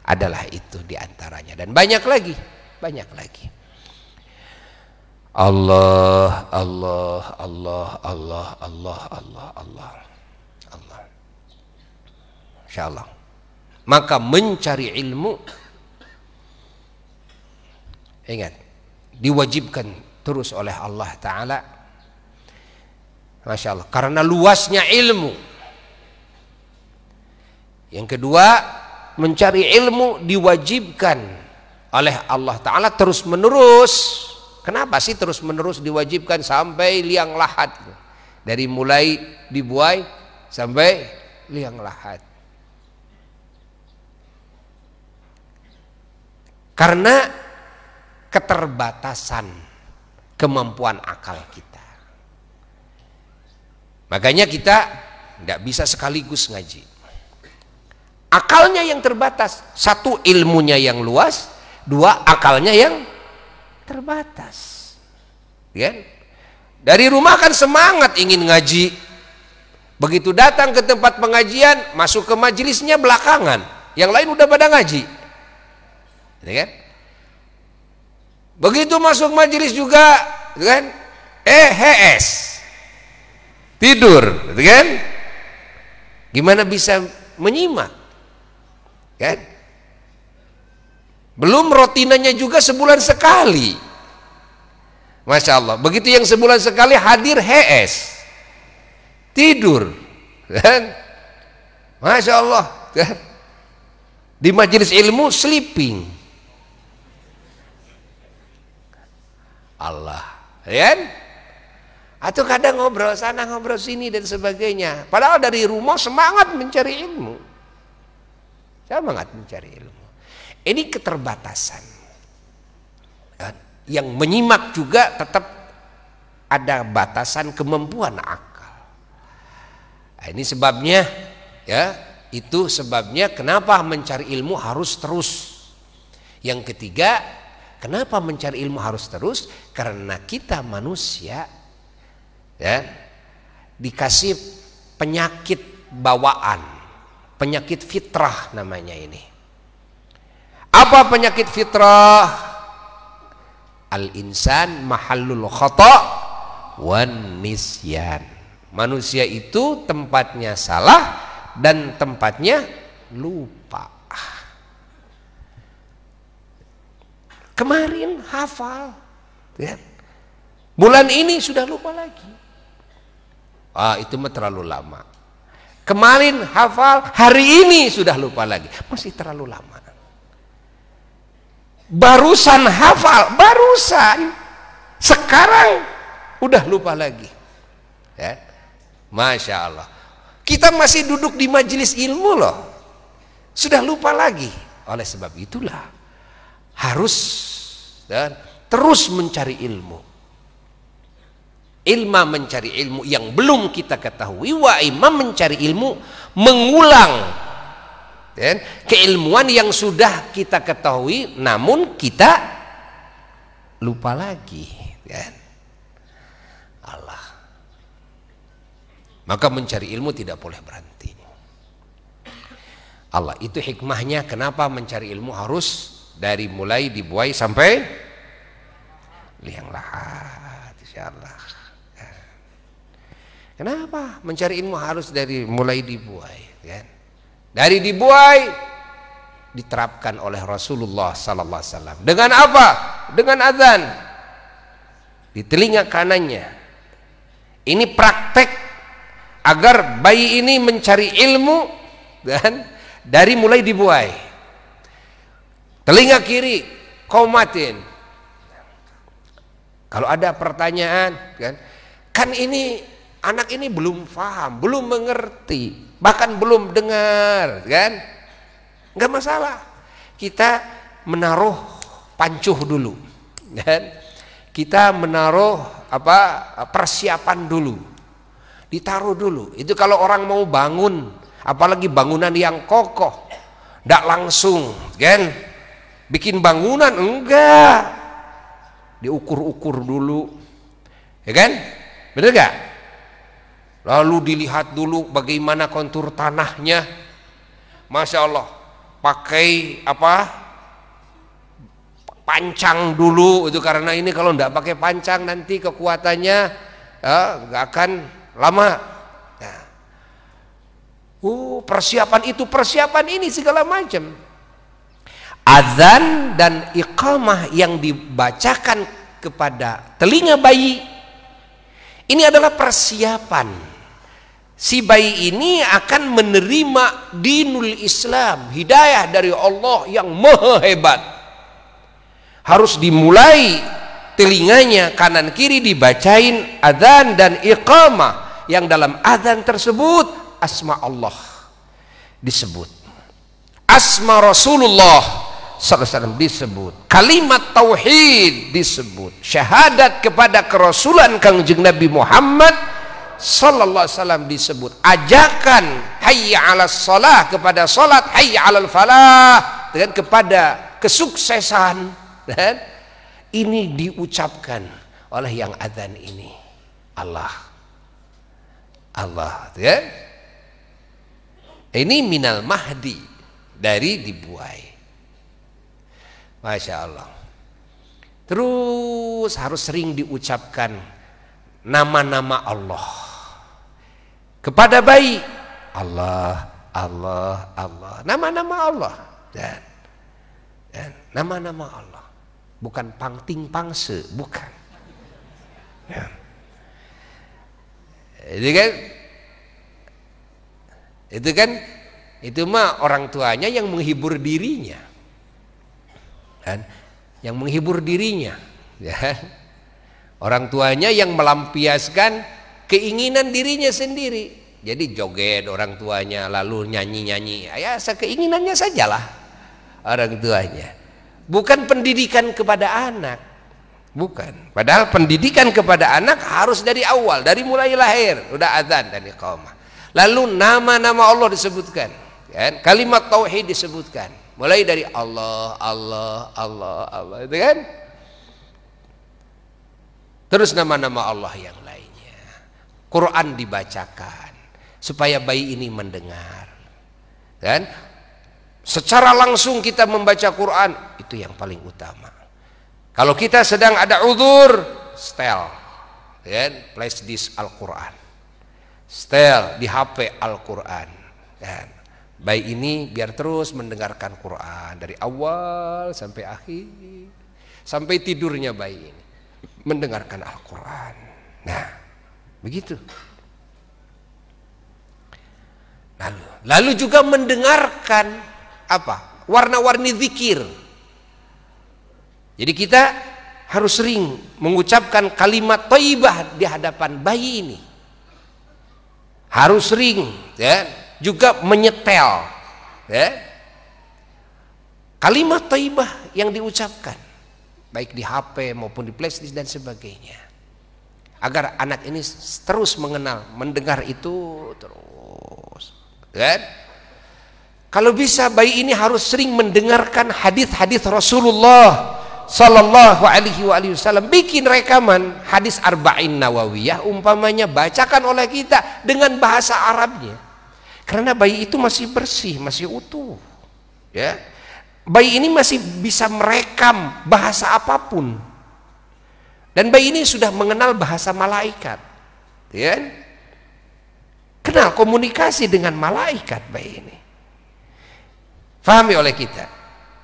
adalah itu, di antaranya, dan banyak lagi, banyak lagi. Allah, Allah, Allah, Allah, Allah, Allah, Allah, Allah. Insyaallah. Maka mencari ilmu, ingat, diwajibkan terus oleh Allah Ta'ala. Masya Allah, karena luasnya ilmu. Yang kedua, mencari ilmu diwajibkan oleh Allah Ta'ala terus menerus. Kenapa sih terus menerus diwajibkan sampai liang lahat? Dari mulai dibuai sampai liang lahat. Karena keterbatasan kemampuan akal kita. Makanya kita tidak bisa sekaligus ngaji. Akalnya yang terbatas. Satu, ilmunya yang luas. Dua, akalnya yang terbatas. Kan? Dari rumah kan semangat ingin ngaji. Begitu datang ke tempat pengajian, masuk ke majelisnya belakangan, yang lain udah pada ngaji, ya kan? Begitu masuk majelis juga, ya kan? HS, tidur, ya kan? Gimana bisa menyimak, kan? Belum rutinanya juga sebulan sekali, Masya Allah. Begitu yang sebulan sekali hadir HS, tidur, kan? Masya Allah, kan? Di majelis ilmu sleeping, Allah, kan? Atau kadang ngobrol sana ngobrol sini dan sebagainya. Padahal dari rumah semangat mencari ilmu, semangat mencari ilmu. Ini keterbatasan, kan? Yang menyimak juga tetap ada batasan kemampuan akal. Nah, ini sebabnya, ya, itu sebabnya kenapa mencari ilmu harus terus. Yang ketiga, kenapa mencari ilmu harus terus? Karena kita manusia, ya, dikasih penyakit bawaan, penyakit fitrah namanya ini. Apa penyakit fitrah? Al-insan mahallul khata' wan nisyan. Manusia itu tempatnya salah dan tempatnya lupa. Kemarin hafal, ya. Bulan ini sudah lupa lagi. Itu mah terlalu lama. Kemarin hafal, hari ini sudah lupa lagi. Masih terlalu lama. Barusan hafal, barusan, sekarang udah lupa lagi, ya. Masya Allah. Kita masih duduk di majelis ilmu loh, sudah lupa lagi. Oleh sebab itulah harus, ya, terus mencari ilmu. Ilma mencari ilmu yang belum kita ketahui, wa imam mencari ilmu mengulang, ya, keilmuan yang sudah kita ketahui namun kita lupa lagi, ya. Allah. Maka mencari ilmu tidak boleh berhenti. Allah, itu hikmahnya kenapa mencari ilmu harus dari mulai dibuai sampai liang lahat, insyaallah. Kenapa mencari ilmu harus dari mulai dibuai, kan? Dari dibuai diterapkan oleh Rasulullah sallallahu alaihi wasallam. Dengan apa? Dengan azan di telinga kanannya. Ini praktek agar bayi ini mencari ilmu, kan? Dari mulai dibuai. Telinga kiri komatin. Kalau ada pertanyaan, kan ini anak ini belum paham, belum mengerti, bahkan belum dengar, kan? Enggak masalah. Kita menaruh pancuh dulu, kan? Kita menaruh persiapan dulu. Ditaruh dulu. Itu kalau orang mau bangun, apalagi bangunan yang kokoh, enggak langsung, kan? Bikin bangunan enggak. Diukur-ukur dulu. Ya kan? Bener enggak? Lalu dilihat dulu bagaimana kontur tanahnya. Masya Allah, pakai pancang dulu itu, karena ini kalau enggak pakai pancang nanti kekuatannya enggak akan lama. Nah. Persiapan itu, persiapan ini segala macam. Azan dan iqamah yang dibacakan kepada telinga bayi ini adalah persiapan. Si bayi ini akan menerima dinul Islam, hidayah dari Allah yang maha hebat. Harus dimulai telinganya kanan kiri dibacain adzan dan iqamah, yang dalam adzan tersebut asma Allah disebut, asma Rasulullah sallallahu alaihi wasallam disebut, kalimat tauhid disebut, syahadat kepada kerasulan Kangjeng Nabi Muhammad sallallahu alaihi wasallam disebut, ajakan hayya 'alas shalah kepada salat, hayya 'alal falah dengan kepada kesuksesan, dan ini diucapkan oleh yang adzan ini. Allah Allah, ya. Ini minal mahdi, dari dibuai. Masya Allah. Terus harus sering diucapkan nama-nama Allah kepada bayi. Allah, Allah, Allah, nama-nama Allah, dan nama-nama Allah, bukan pangting pangse, bukan. Ya. Itu mah orang tuanya yang menghibur dirinya, dan yang menghibur dirinya, ya. Orang tuanya yang melampiaskan keinginan dirinya sendiri. Jadi joget orang tuanya, lalu nyanyi-nyanyi, ya sekeinginannya sajalah orang tuanya. Bukan pendidikan kepada anak, bukan. Padahal pendidikan kepada anak harus dari awal, dari mulai lahir udah azan dan iqamah. Lalu nama-nama Allah disebutkan, kan? Kalimat tauhid disebutkan, mulai dari Allah, Allah, Allah, Allah, itu kan? Terus nama-nama Allah yang lainnya, Quran dibacakan supaya bayi ini mendengar, kan? Secara langsung kita membaca Quran itu yang paling utama. Kalau kita sedang ada uzur, setel, kan? Flash disk Al-Quran, setel di HP Al-Quran, kan? Bayi ini biar terus mendengarkan Quran dari awal sampai akhir, sampai tidurnya bayi ini mendengarkan Al-Quran. Nah, begitu. Lalu juga mendengarkan apa? Warna-warni zikir. Jadi kita harus sering mengucapkan kalimat thayyibah di hadapan bayi ini. Harus sering, ya, juga menyetel, ya, kalimat thayyibah yang diucapkan, baik di HP maupun di flashdisk dan sebagainya, agar anak ini terus mengenal, mendengar itu terus, kan? Kalau bisa bayi ini harus sering mendengarkan hadis-hadis Rasulullah Sallallahu Alaihi Wasallam. Bikin rekaman hadis Arba'in Nawawiyah umpamanya, bacakan oleh kita dengan bahasa Arabnya, karena bayi itu masih bersih, masih utuh, ya. Bayi ini masih bisa merekam bahasa apapun, dan bayi ini sudah mengenal bahasa malaikat, ya. Kenal komunikasi dengan malaikat bayi ini, fahami oleh kita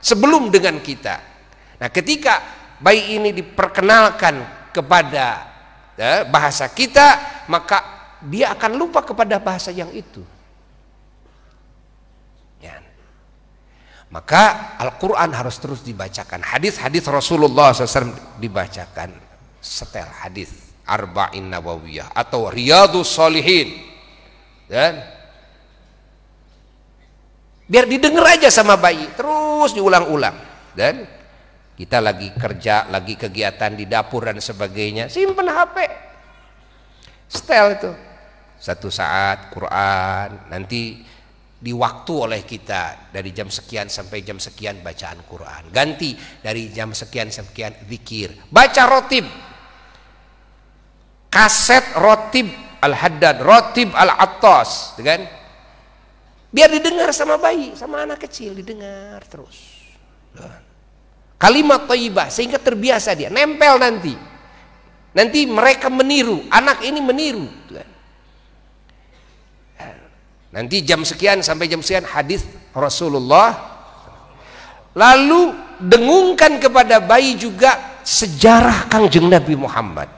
sebelum dengan kita. Nah, ketika bayi ini diperkenalkan kepada, ya, bahasa kita, maka dia akan lupa kepada bahasa yang itu, ya. Maka Al-Quran harus terus dibacakan, hadis-hadis Rasulullah SAW dibacakan, setel hadis Arba'in Nawawiyah atau Riyadhus Shalihin, dan biar didengar aja sama bayi, terus diulang-ulang. Dan kita lagi kerja, lagi kegiatan di dapur dan sebagainya, simpen HP, setel itu, satu saat Quran, nanti di waktu oleh kita dari jam sekian sampai jam sekian bacaan Quran, ganti dari jam sekian sekian zikir, baca rotib, kaset rotib Al-Haddad, rotib Al-Attas, kan? Biar didengar sama bayi, sama anak kecil, didengar terus kalimat thayyibah, sehingga terbiasa dia, nempel nanti mereka meniru, anak ini meniru, kan? Nanti jam sekian sampai jam sekian hadis Rasulullah. Lalu dengungkan kepada bayi juga sejarah Kangjeng Nabi Muhammad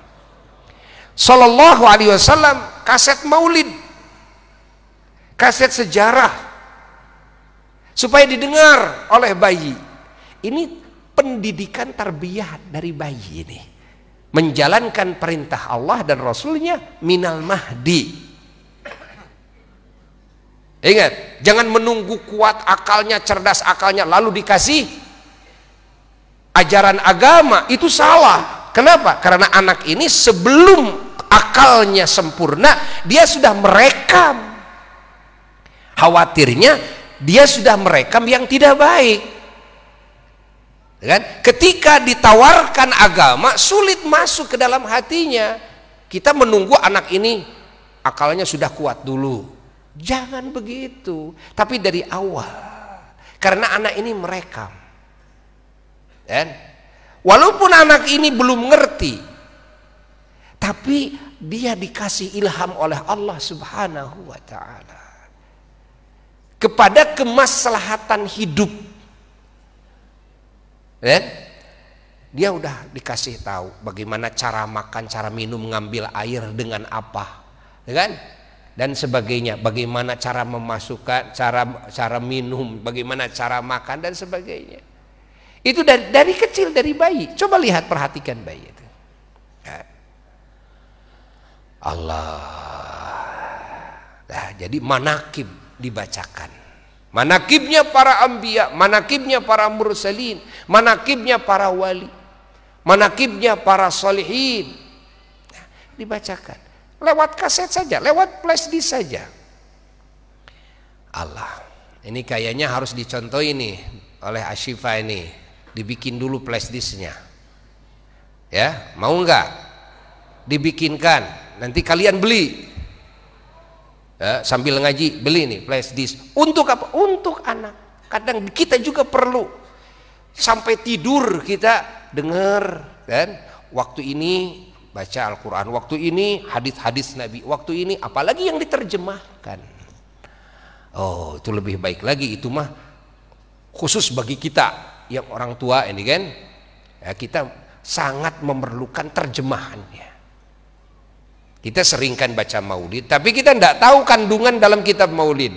Sallallahu Alaihi Wasallam, kaset maulid, kaset sejarah, supaya didengar oleh bayi. Ini pendidikan tarbiyah dari bayi ini, menjalankan perintah Allah dan Rasulnya minal mahdi. Ingat, jangan menunggu kuat akalnya, cerdas akalnya, lalu dikasih ajaran agama, itu salah. Kenapa? Karena anak ini sebelum akalnya sempurna, dia sudah merekam. Khawatirnya dia sudah merekam yang tidak baik, kan? Ketika ditawarkan agama, sulit masuk ke dalam hatinya. Kita menunggu anak ini akalnya sudah kuat dulu. Jangan begitu. Tapi dari awal. Karena anak ini merekam. Dan walaupun anak ini belum ngerti, tapi dia dikasih ilham oleh Allah Subhanahu wa ta'ala kepada kemaslahatan hidup. Dia udah dikasih tahu bagaimana cara makan, cara minum, ngambil air dengan apa, ya kan? Dan sebagainya, bagaimana cara memasukkan, cara minum, bagaimana cara makan dan sebagainya. Itu dari kecil, dari bayi. Coba lihat, perhatikan bayi itu. Allah. Nah, jadi manakib dibacakan. Manakibnya para anbiya, manakibnya para mursalin, manakibnya para wali, manakibnya para solihin. Nah, dibacakan lewat kaset saja, lewat flash disk saja. Allah, ini kayaknya harus dicontoh ini oleh Ashifa ini, dibikin dulu flash disknya. Ya, mau nggak? Dibikinkan, nanti kalian beli. Ya, sambil ngaji beli nih flash disk. Untuk apa? Untuk anak. Kadang kita juga perlu sampai tidur kita dengar, dan waktu ini baca Al-Quran, waktu ini hadis-hadis Nabi, waktu ini apalagi yang diterjemahkan. Oh, itu lebih baik lagi. Itu mah khusus bagi kita yang orang tua ini kan, ya, kita sangat memerlukan terjemahannya. Kita seringkan baca maulid, tapi kita tidak tahu kandungan dalam kitab maulid.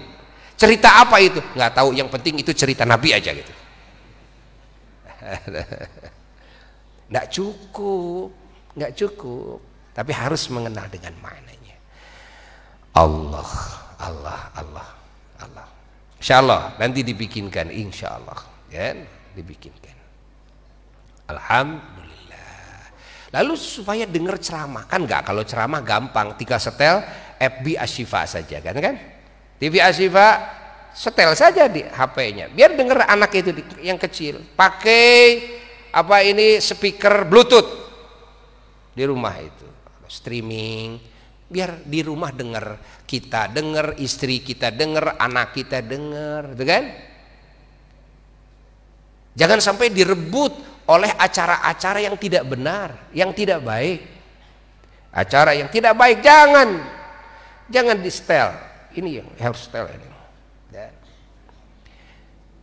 Cerita apa itu? Nggak tahu, yang penting itu cerita Nabi aja gitu. Nggak cukup, nggak cukup. Tapi harus mengenal dengan maknanya. Allah, Allah, Allah, Allah. Insya Allah nanti dibikinkan, insya Allah, ya, dibikinkan. Alhamdulillah. Lalu supaya dengar ceramah, kan enggak, kalau ceramah gampang, tinggal setel FB Ashifa saja kan, TV Ashifa setel saja di HP-nya, biar dengar anak itu yang kecil, pakai apa ini, speaker Bluetooth di rumah itu, streaming, biar di rumah dengar, kita dengar, istri kita dengar, anak kita dengar, gitu kan? Jangan sampai direbut oleh acara-acara yang tidak benar, yang tidak baik. Acara yang tidak baik jangan di setel. Ini yang harus setel ini.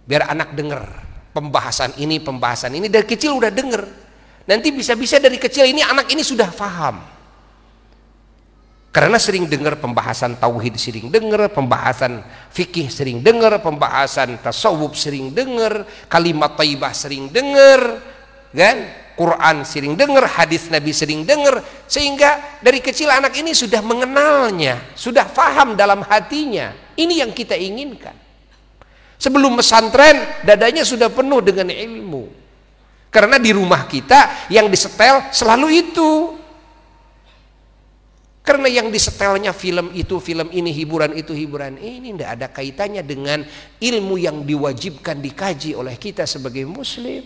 Biar anak dengar pembahasan ini dari kecil udah dengar. Nanti bisa-bisa dari kecil ini anak ini sudah paham. Karena sering dengar pembahasan tauhid, sering dengar pembahasan fikih, sering dengar pembahasan tasawuf, sering dengar kalimat thayyibah, sering dengar kan, Quran sering dengar, hadis Nabi sering dengar, sehingga dari kecil anak ini sudah mengenalnya, sudah paham dalam hatinya. Ini yang kita inginkan. Sebelum pesantren dadanya sudah penuh dengan ilmu. Karena di rumah kita yang disetel selalu itu. Karena yang disetelnya film itu, film ini, hiburan itu, hiburan ini, tidak ada kaitannya dengan ilmu yang diwajibkan dikaji oleh kita sebagai muslim.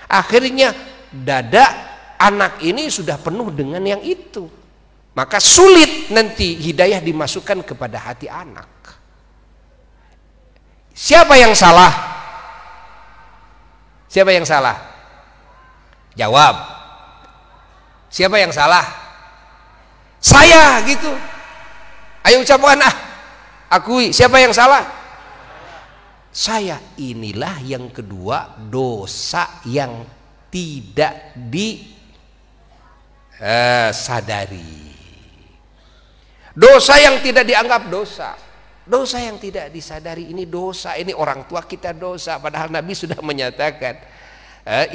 Akhirnya dada anak ini sudah penuh dengan yang itu. Maka sulit nanti hidayah dimasukkan kepada hati anak. Siapa yang salah? Siapa yang salah? Jawab. Siapa yang salah? Saya gitu. Ayo ucapkan, akui. Siapa yang salah? Saya. Inilah yang kedua, dosa yang tidak disadari. Dosa yang tidak dianggap dosa. Dosa yang tidak disadari ini dosa. Ini orang tua kita dosa. Padahal Nabi sudah menyatakan,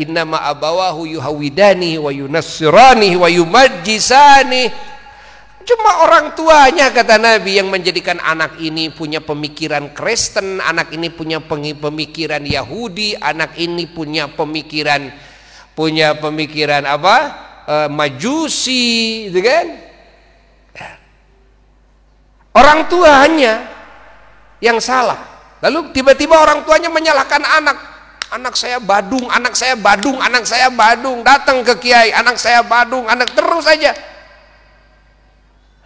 innama abawahu yuhawidani wa yunassirani wa yumajjisani. Cuma orang tuanya, kata Nabi, yang menjadikan anak ini punya pemikiran Kristen, anak ini punya pemikiran Yahudi, anak ini punya pemikiran apa? Majusi, gitu kan? Orang tuanya yang salah. Lalu tiba-tiba orang tuanya menyalahkan anak. Anak saya badung, anak saya badung, anak saya badung. Datang ke kiai, anak saya badung, anak terus saja.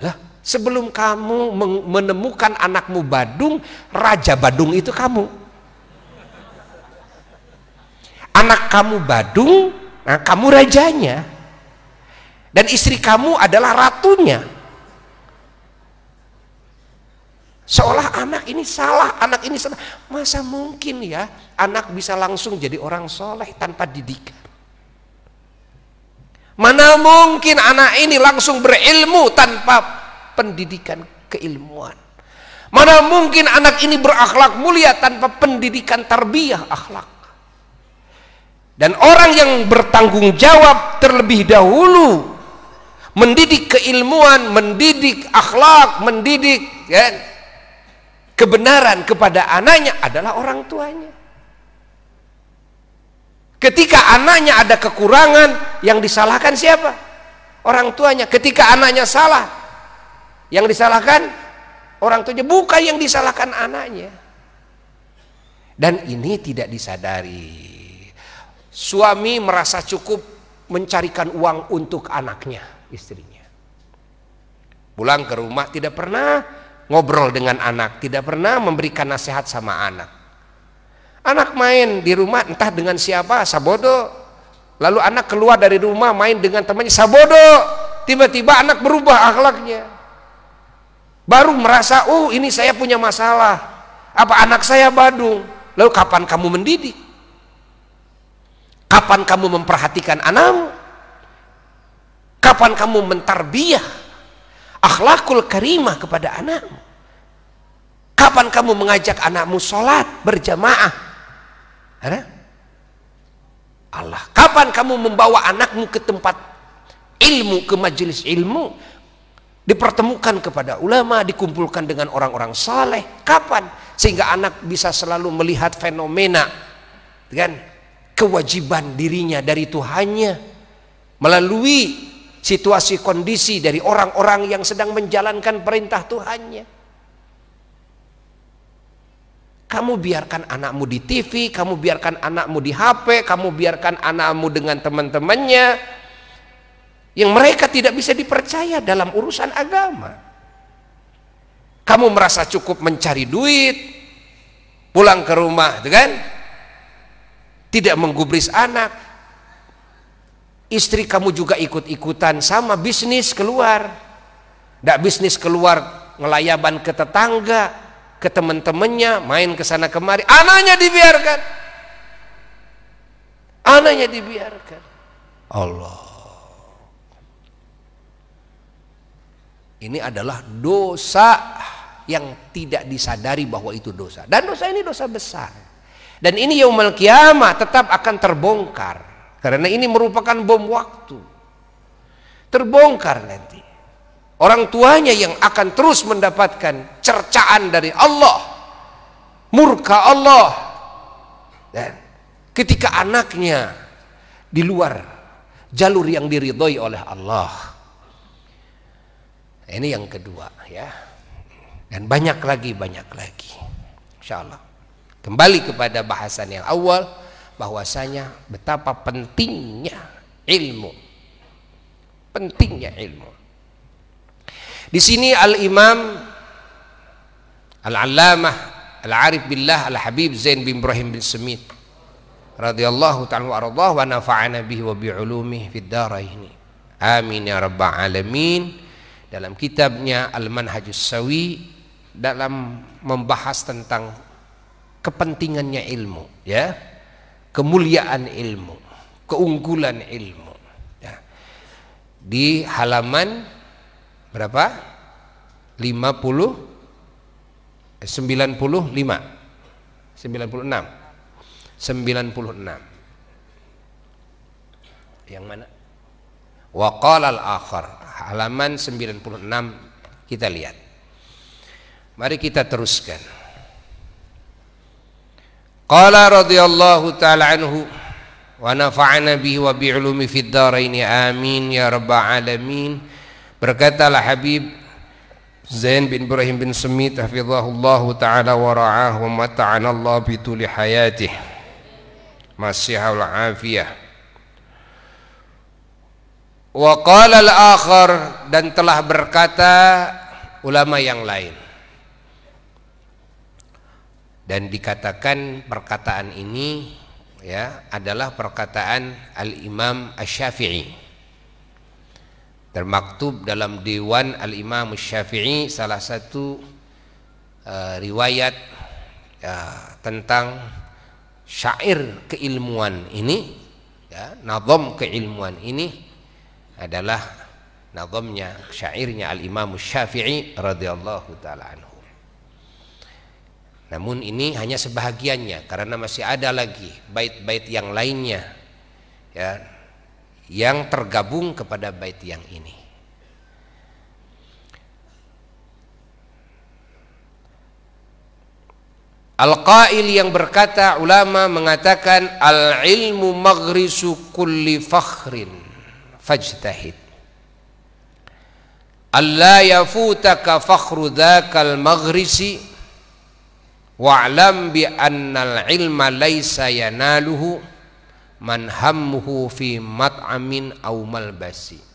Lah, Sebelum kamu menemukan anakmu Badung, Raja Badung itu kamu. Anak kamu Badung, nah kamu rajanya. Dan istri kamu adalah ratunya. Seolah anak ini salah, anak ini salah. Masa mungkin ya anak bisa langsung jadi orang soleh tanpa didikan? Mana mungkin anak ini langsung berilmu tanpa pendidikan keilmuan? Mana mungkin anak ini berakhlak mulia tanpa pendidikan tarbiyah akhlak? Dan orang yang bertanggung jawab terlebih dahulu mendidik keilmuan, mendidik akhlak, mendidik ya, kebenaran kepada anaknya adalah orang tuanya. Ketika anaknya ada kekurangan, yang disalahkan siapa? Orang tuanya. Ketika anaknya salah, yang disalahkan orang tuanya, bukan yang disalahkan anaknya. Dan ini tidak disadari. Suami merasa cukup mencarikan uang untuk anaknya, istrinya. Pulang ke rumah tidak pernah ngobrol dengan anak, tidak pernah memberikan nasihat sama anak. Anak main di rumah entah dengan siapa, sabodo. Lalu anak keluar dari rumah main dengan temannya, sabodo. Tiba-tiba anak berubah akhlaknya. Baru merasa, oh ini saya punya masalah. Apa anak saya Badung? Lalu kapan kamu mendidik? Kapan kamu memperhatikan anakmu? Kapan kamu mentarbiyah akhlakul karimah kepada anakmu? Kapan kamu mengajak anakmu sholat berjamaah? Allah. Kapan kamu membawa anakmu ke tempat ilmu, ke majelis ilmu, dipertemukan kepada ulama, dikumpulkan dengan orang-orang saleh? Kapan? Sehingga anak bisa selalu melihat fenomena kan kewajiban dirinya dari Tuhannya melalui situasi kondisi dari orang-orang yang sedang menjalankan perintah Tuhannya. Kamu biarkan anakmu di TV, kamu biarkan anakmu di HP, kamu biarkan anakmu dengan teman-temannya yang mereka tidak bisa dipercaya dalam urusan agama. Kamu merasa cukup mencari duit, pulang ke rumah, kan? Tidak menggubris anak. Istri kamu juga ikut-ikutan sama bisnis keluar. Nggak bisnis keluar ngelayaban ke tetangga, ke teman-temannya, main ke sana kemari. Anaknya dibiarkan. Anaknya dibiarkan. Allah. Ini adalah dosa yang tidak disadari bahwa itu dosa. Dan dosa ini dosa besar. Dan ini yaumul kiamah tetap akan terbongkar. Karena ini merupakan bom waktu. Terbongkar nanti. Orang tuanya yang akan terus mendapatkan cercaan dari Allah. Murka Allah. Dan ketika anaknya di luar jalur yang diridhoi oleh Allah. Ini yang kedua ya. Dan banyak lagi. Insyaallah. Kembali kepada bahasan yang awal, bahwasanya betapa pentingnya ilmu. Pentingnya ilmu. Di sini Al-Imam Al-Allamah Al-Arif Billah Al-Habib Zain bin Ibrahim bin Semit radhiyallahu ta'ala wa ardhah wa nafa'ana bihi wa bi'ulumihi fid dharain. Amin ya rabbal alamin. Dalam kitabnya Al-Manhajus Sawi dalam membahas tentang kepentingannya ilmu, ya, kemuliaan ilmu, keunggulan ilmu. Ya. Di halaman berapa? 95, 96. Yang mana? Wa qala al-akhar, halaman 96 kita lihat. Mari kita teruskan. Qala radhiyallahu ta'ala anhu wa nafa'ana bihi wa bi'ulumi fid dharain amin ya rabbal alamin. Berkatalah Habib Zain bin Ibrahim bin Semit hafizahullahu ta'ala wa ra'ah wa mata'ana Allah bi tuli hayatih masihha wal afiyah. Wa qala al-akhar, dan telah berkata ulama yang lain. Dan dikatakan perkataan ini ya adalah perkataan Al-Imam Asy-Syafi'i. Termaktub dalam Dewan Al-Imam Asy-Syafi'i, salah satu riwayat tentang syair keilmuan ini ya, nazam keilmuan ini adalah nazamnya, syairnya Al-Imam Asy-Syafi'i radhiyallahu taala anhu. Namun ini hanya sebahagiannya karena masih ada lagi bait-bait yang lainnya ya, yang tergabung kepada bait yang ini. Al-Qail yang berkata, ulama mengatakan al-ilmu maghrisu kulli fakhrin fajtahid alla yafutaka fakhru dzakal maghrisi wa'lam bi annal ilma laysa yanaluhu man hammuhu fi mat'amin aw malbasi.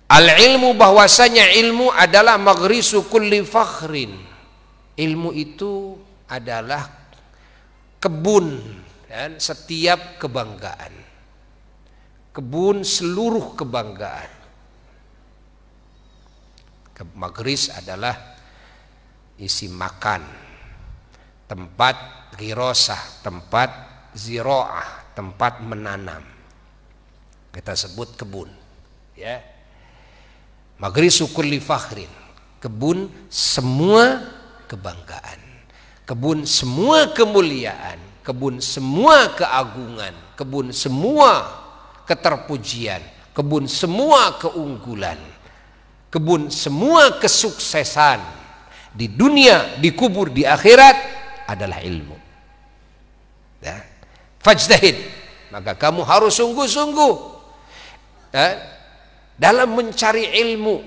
Al-ilmu, bahwasanya ilmu adalah maghrisu kulli fakhrin. Ilmu itu adalah kebun dan setiap kebanggaan, kebun seluruh kebanggaan. Maghris adalah isi makan, tempat ghirasah, tempat ziraah, tempat menanam. Kita sebut kebun ya. Maghrisu kulli fakhrin, kebun semua kebanggaan, kebun semua kemuliaan, kebun semua keagungan, kebun semua keterpujian, kebun semua keunggulan, kebun semua kesuksesan di dunia, dikubur di akhirat adalah ilmu. Ya. Fajtahid, maka kamu harus sungguh-sungguh dalam mencari ilmu,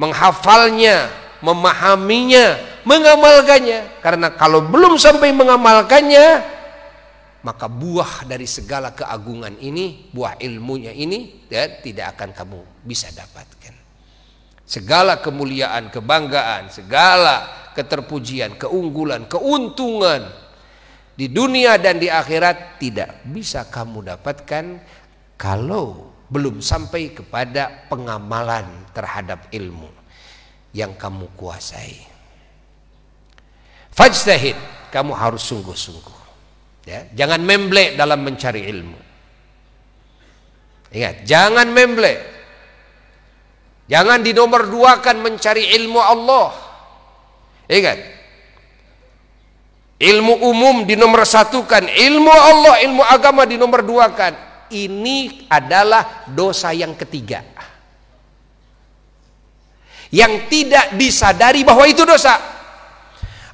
menghafalnya, memahaminya, mengamalkannya. Karena kalau belum sampai mengamalkannya, maka buah dari segala keagungan ini, buah ilmunya ini tidak akan kamu bisa dapatkan. Segala kemuliaan, kebanggaan, segala keterpujian, keunggulan, keuntungan di dunia dan di akhirat tidak bisa kamu dapatkan kalau belum sampai kepada pengamalan terhadap ilmu yang kamu kuasai. Fajtahid, kamu harus sungguh-sungguh ya, jangan memble dalam mencari ilmu. Ingat, jangan memble, jangan dinomor duakan mencari ilmu Allah. Ingat, ilmu umum dinomor satukan, ilmu Allah, ilmu agama dinomor duakan. Ini adalah dosa yang ketiga yang tidak disadari bahwa itu dosa.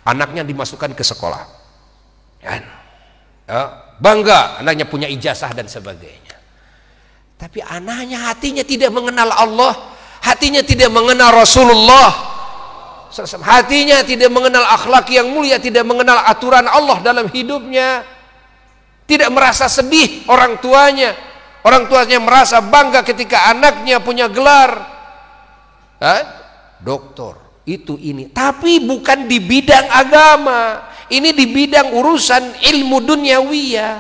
Anaknya dimasukkan ke sekolah kan? Bangga anaknya punya ijazah dan sebagainya, tapi anaknya hatinya tidak mengenal Allah, hatinya tidak mengenal Rasulullah, hatinya tidak mengenal akhlak yang mulia, tidak mengenal aturan Allah dalam hidupnya. Tidak merasa sedih orang tuanya merasa bangga ketika anaknya punya gelar doktor, itu ini, tapi bukan di bidang agama. Ini di bidang urusan ilmu duniawiyah.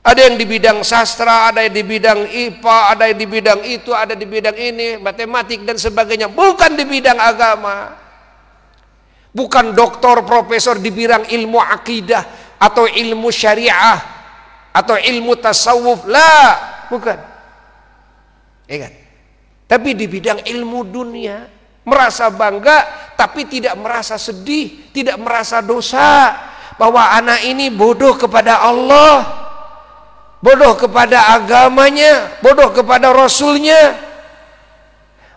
Ada yang di bidang sastra, ada yang di bidang IPA, ada yang di bidang itu, ada di bidang ini, matematik dan sebagainya, bukan di bidang agama. Bukan doktor, profesor di bidang ilmu akidah atau ilmu syariah atau ilmu tasawuf, bukan. Ingat, tapi di bidang ilmu dunia merasa bangga, tapi tidak merasa sedih, tidak merasa dosa bahwa anak ini bodoh kepada Allah, bodoh kepada agamanya, bodoh kepada Rasulnya,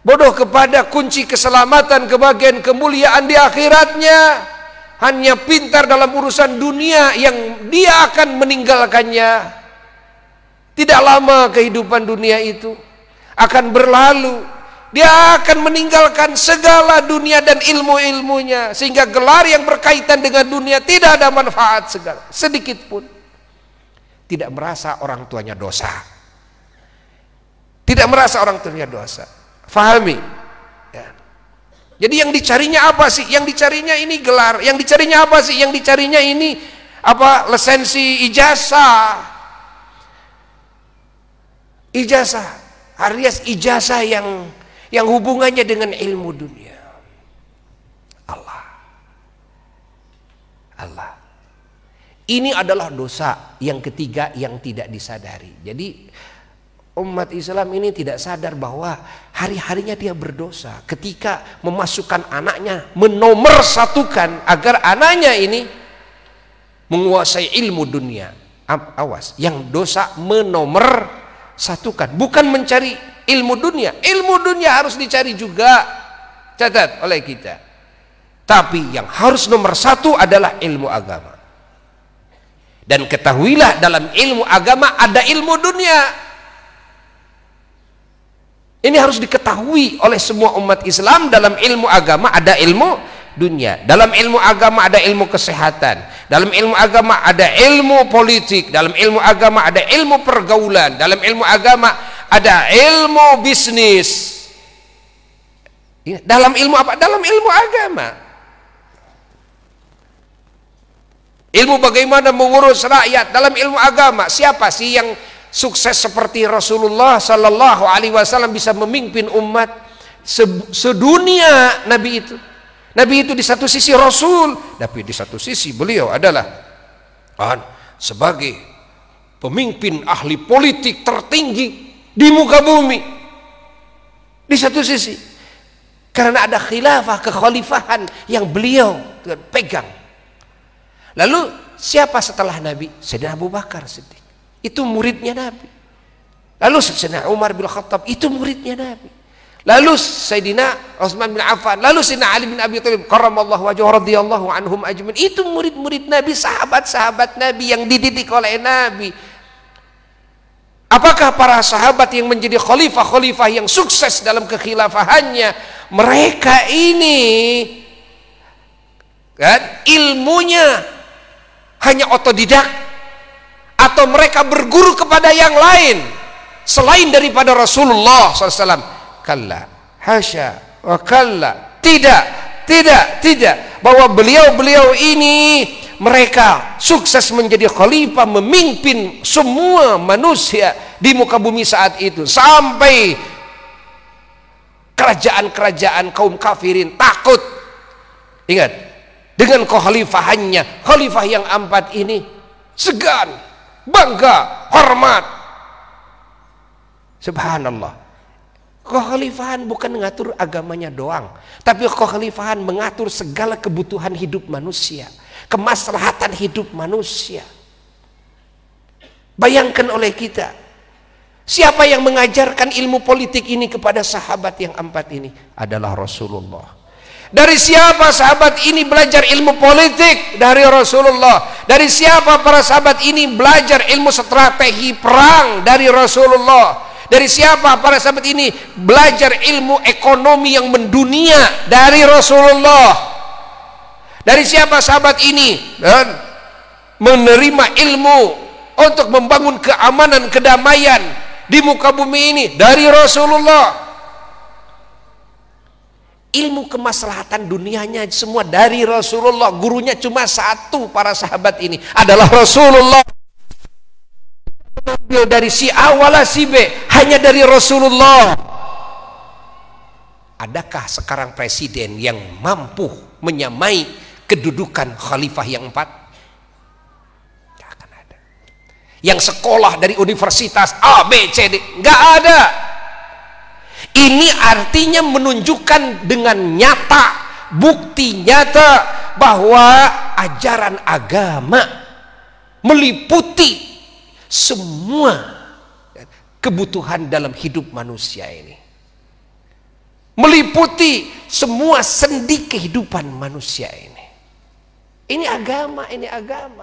bodoh kepada kunci keselamatan, kebahagiaan, kemuliaan di akhiratnya. Hanya pintar dalam urusan dunia yang dia akan meninggalkannya. Tidak lama kehidupan dunia itu akan berlalu. Dia akan meninggalkan segala dunia dan ilmu-ilmunya, sehingga gelar yang berkaitan dengan dunia tidak ada manfaat segala, sedikit pun. Tidak merasa orang tuanya dosa. Tidak merasa orang tuanya dosa. Fahami? Ya. Jadi yang dicarinya apa sih? Yang dicarinya ini gelar. Yang dicarinya apa sih? Yang dicarinya ini apa? Lisensi, ijazah. Ijazah, alias ijazah yang hubungannya dengan ilmu dunia. Allah. Ini adalah dosa yang ketiga yang tidak disadari. Jadi umat Islam ini tidak sadar bahwa hari-harinya dia berdosa ketika memasukkan anaknya, menomorsatukan agar anaknya ini menguasai ilmu dunia. Awas, yang dosa menomorsatukan, bukan mencari ilmu dunia. Ilmu dunia harus dicari juga, catat oleh kita. Tapi yang harus nomor satu adalah ilmu agama. Dan ketahuilah dalam ilmu agama ada ilmu dunia. Ini harus diketahui oleh semua umat Islam. Dalam ilmu agama ada ilmu dunia. Dalam ilmu agama ada ilmu kesehatan. Dalam ilmu agama ada ilmu politik. Dalam ilmu agama ada ilmu pergaulan. Dalam ilmu agama ada ilmu bisnis. Dalam ilmu apa? Dalam ilmu agama. Ilmu bagaimana mengurus rakyat dalam ilmu agama. Siapa sih yang sukses seperti Rasulullah Sallallahu Alaihi Wasallam, bisa memimpin umat sedunia? Nabi itu di satu sisi Rasul, tapi di satu sisi beliau adalah sebagai pemimpin ahli politik tertinggi di muka bumi. Di satu sisi, karena ada khilafah, kekhalifahan yang beliau pegang. Lalu siapa setelah Nabi? Sayyidina Abu Bakar Siddiq, itu muridnya Nabi. Lalu Sayyidina Umar bin Khattab, itu muridnya Nabi. Lalu Sayyidina Utsman bin Affan, lalu Sayyidina Ali bin Abi Thalib karramallahu wajhahu radhiyallahu anhum ajmain. Itu murid-murid Nabi, sahabat-sahabat Nabi yang dididik oleh Nabi. Apakah para sahabat yang menjadi khalifah-khalifah yang sukses dalam kekhilafahannya, mereka ini kan ilmunya hanya otodidak, atau mereka berguru kepada yang lain selain daripada Rasulullah SAW? Kalla, hasya wa kalla. Tidak, bahwa beliau ini mereka sukses menjadi khalifah, memimpin semua manusia di muka bumi saat itu, sampai kerajaan-kerajaan kaum kafirin takut. Ingat, dengan kekhalifahannya, khalifah yang empat ini segan, bangga, hormat. Subhanallah. Kekhalifahan bukan mengatur agamanya doang, tapi kekhalifahan mengatur segala kebutuhan hidup manusia, kemaslahatan hidup manusia. Bayangkan oleh kita, siapa yang mengajarkan ilmu politik ini kepada sahabat yang empat ini? Adalah Rasulullah. Dari siapa sahabat ini belajar ilmu politik? Dari Rasulullah. Dari siapa para sahabat ini belajar ilmu strategi perang? Dari Rasulullah. Dari siapa para sahabat ini belajar ilmu ekonomi yang mendunia? Dari Rasulullah. Dari siapa sahabat ini dan menerima ilmu untuk membangun keamanan, kedamaian di muka bumi ini? Dari Rasulullah. Ilmu kemaslahatan dunianya semua dari Rasulullah. Gurunya cuma satu para sahabat ini, adalah Rasulullah. Dari si A wala si B, hanya dari Rasulullah. Adakah sekarang presiden yang mampu menyamai kedudukan khalifah yang empat? Tidak akan ada. Yang sekolah dari universitas A, B, C, D, nggak ada. Ini artinya menunjukkan dengan nyata, bukti nyata bahwa ajaran agama meliputi semua kebutuhan dalam hidup manusia ini, meliputi semua sendi kehidupan manusia ini. Ini agama, ini agama.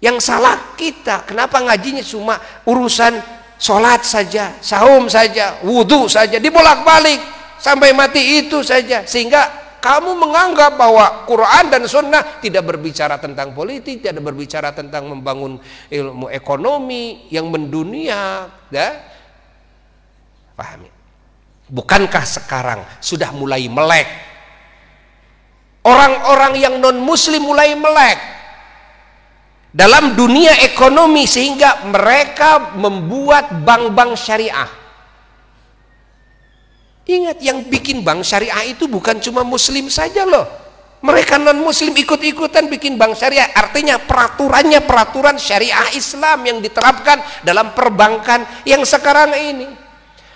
Yang salah kita, kenapa ngajinya cuma urusan sholat saja, saum saja, wudhu saja, dibolak-balik sampai mati itu saja, sehingga kamu menganggap bahwa Quran dan Sunnah tidak berbicara tentang politik, tidak berbicara tentang membangun ilmu ekonomi yang mendunia, ya? Pahami? Bukankah sekarang sudah mulai melek? Orang-orang yang non-muslim mulai melek dalam dunia ekonomi, sehingga mereka membuat bank-bank syariah. Ingat, yang bikin bank syariah itu bukan cuma muslim saja loh. Mereka non-muslim ikut-ikutan bikin bank syariah. Artinya peraturannya peraturan syariah Islam yang diterapkan dalam perbankan yang sekarang ini.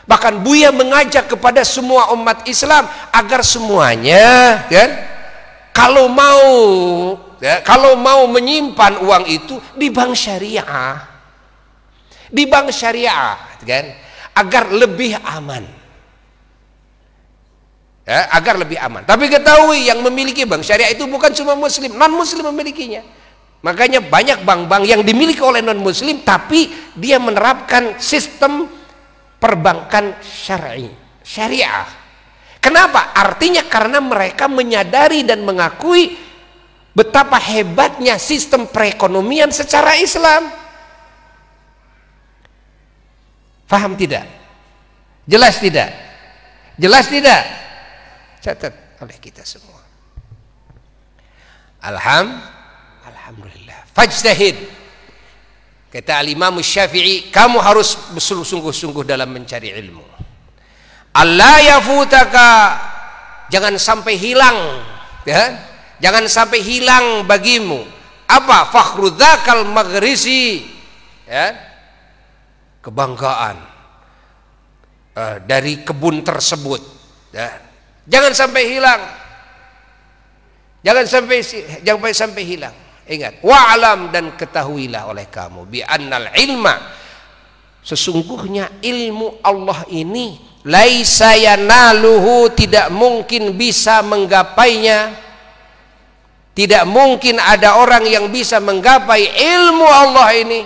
Bahkan Buya mengajak kepada semua umat Islam agar semuanya, kan, kalau mau menyimpan uang itu di bank syariah, kan, agar lebih aman. Ya, agar lebih aman. Tapi ketahui, yang memiliki bank syariah itu bukan cuma muslim, non-muslim memilikinya. Makanya banyak bank-bank yang dimiliki oleh non-muslim, tapi dia menerapkan sistem perbankan syariah. Kenapa? Artinya karena mereka menyadari dan mengakui betapa hebatnya sistem perekonomian secara Islam. Paham tidak? Jelas tidak? Jelas tidak? Catat oleh kita semua. Alhamdulillah. Fajtahid. Kata Al-Imam Syafi'i, kamu harus bersungguh-sungguh dalam mencari ilmu. Allah yafutaka, jangan sampai hilang, ya? Jangan sampai hilang bagimu apa? Fakhrudakal maghrisi, ya? Kebanggaan dari kebun tersebut, ya? Jangan sampai hilang. Jangan sampai hilang. Ingat, wa'alam, dan ketahuilah oleh kamu bi annal ilma, sesungguhnya ilmu Allah ini laisa yanaluhu, tidak mungkin bisa menggapainya. Tidak mungkin ada orang yang bisa menggapai ilmu Allah ini.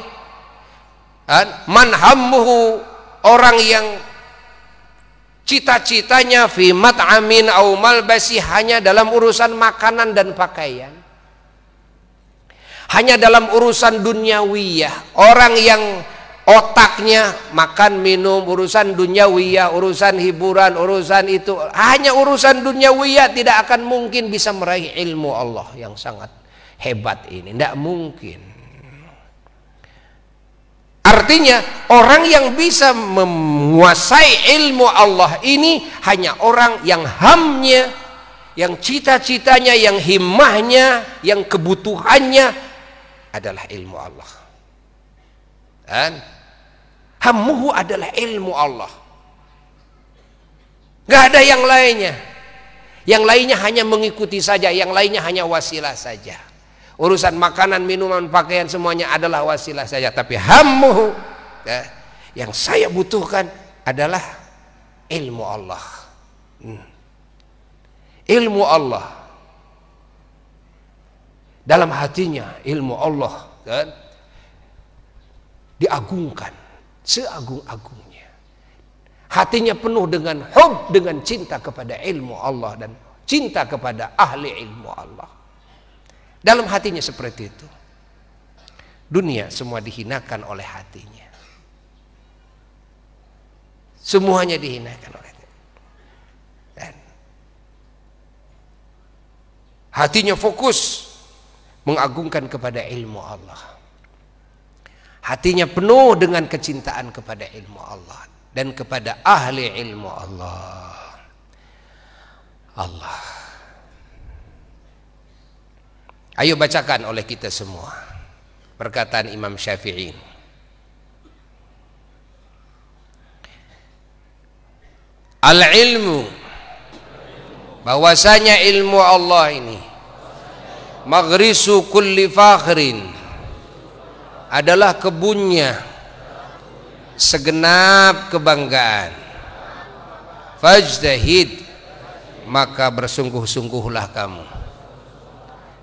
Man hammuhu, orang yang cita-citanya fi mat'amin au malbasi, hanya dalam urusan makanan dan pakaian, hanya dalam urusan duniawiyah. Orang yang otaknya makan minum, urusan duniawiyah, urusan hiburan, urusan itu, hanya urusan duniawiyah, tidak akan mungkin bisa meraih ilmu Allah yang sangat hebat ini. Tidak mungkin. Artinya orang yang bisa menguasai ilmu Allah ini hanya orang yang hamnya, yang cita-citanya, yang himmahnya, yang kebutuhannya adalah ilmu Allah. Dan hammuhu adalah ilmu Allah. Gak ada yang lainnya. Yang lainnya hanya mengikuti saja, yang lainnya hanya wasilah saja. Urusan makanan, minuman, pakaian semuanya adalah wasilah saja. Tapi hammuhu, ya, yang saya butuhkan adalah ilmu Allah. Ilmu Allah. Dalam hatinya ilmu Allah, kan, diagungkan seagung-agungnya. Hatinya penuh dengan hub, dengan cinta kepada ilmu Allah dan cinta kepada ahli ilmu Allah. Dalam hatinya seperti itu. Dunia semua dihinakan oleh hatinya. Semuanya dihinakan oleh hatinya. Dan hatinya fokus mengagungkan kepada ilmu Allah. Hatinya penuh dengan kecintaan kepada ilmu Allah dan kepada ahli ilmu Allah. Allah. Ayo bacakan oleh kita semua perkataan Imam Syafi'i. Al-ilmu, bahwasanya ilmu Allah ini, maghrisu kulli fakhrin, adalah kebunnya segenap kebanggaan. Fajtahid, maka bersungguh-sungguhlah kamu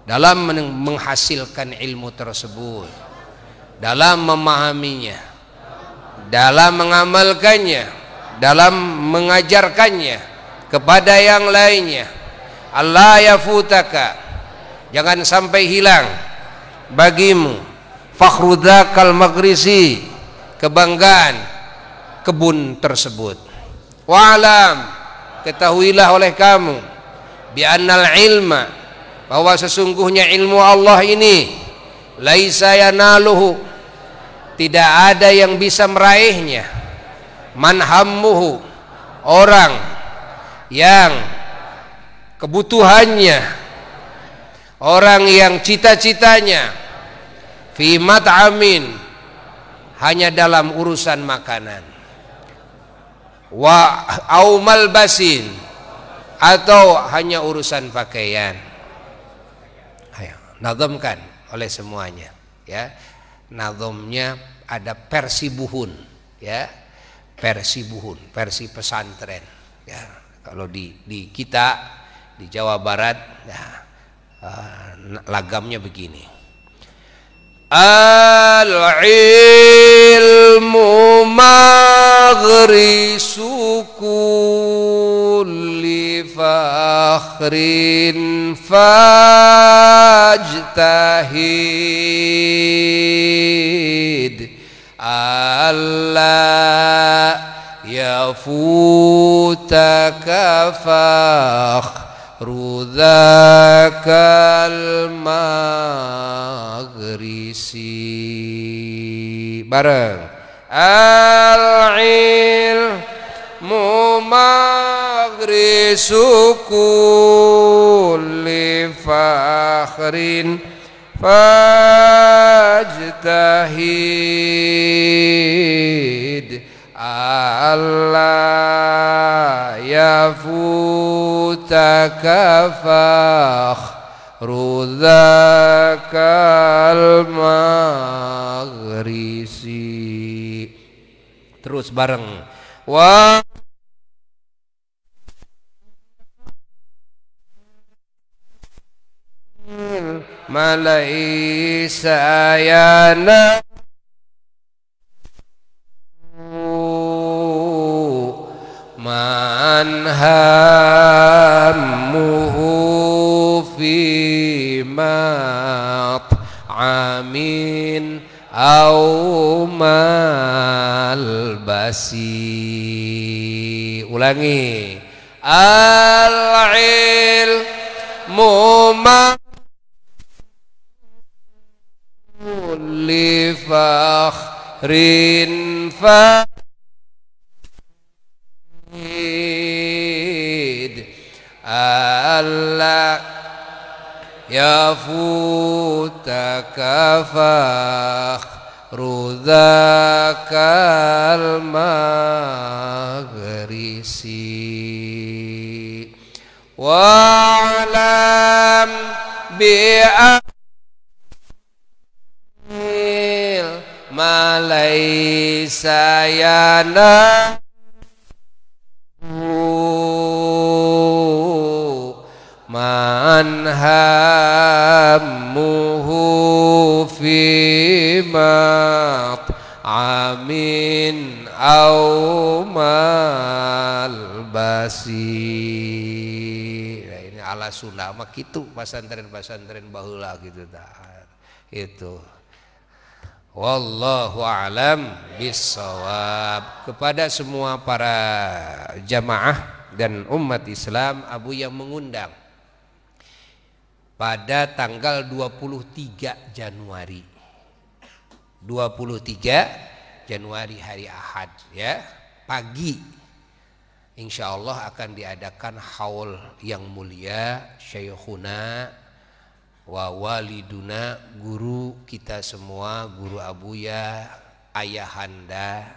dalam menghasilkan ilmu tersebut, dalam memahaminya, dalam mengamalkannya, dalam mengajarkannya kepada yang lainnya. Allah yafutaka, jangan sampai hilang bagimu fakhrudakal magrisi, kebanggaan kebun tersebut. Wa'lam, ketahuilah oleh kamu, bi annal ilma, bahwa sesungguhnya ilmu Allah ini laisa yanaluhu, tidak ada yang bisa meraihnya, manhammuhu, orang yang kebutuhannya, orang yang cita-citanya fi mat'amin, hanya dalam urusan makanan, wa au malbasin, atau hanya urusan pakaian. Ayo, nazamkan oleh semuanya ya. Nazamnya ada versi buhun ya, versi buhun, versi pesantren ya. Kalau di kita di Jawa Barat ya, lagamnya begini: al-ilmu maghrisu kulli fakhrin fajtahid alla yafutaka fakhru dzakal maghrisi. Bareng, al-ilmu maghrisu kulli fakhrin fajtahid alla yafutaka fakhru dzakal maghrisi. Terus bareng, wa malaisa yana man hammuhu fi mat'amin au malbasi. Ulangi, al-ilmu li fakhrin fahid alla yafutaka fakhru dzakal maghrisi. Wa'lam bi'a ma laysa yana man hammuhu fi mat'amin au malbasi. Nah, ini ala Sunda mah kitu, pesantren-pesantren baheula gitu tah. Itu. Wallahu a'lam bissawab. Kepada semua para jamaah dan umat Islam, Abu yang mengundang pada tanggal 23 Januari 23 Januari hari Ahad ya, pagi insyaallah akan diadakan haul yang mulia Syekhuna wa waliduna, guru kita semua, guru Abuya, ayahanda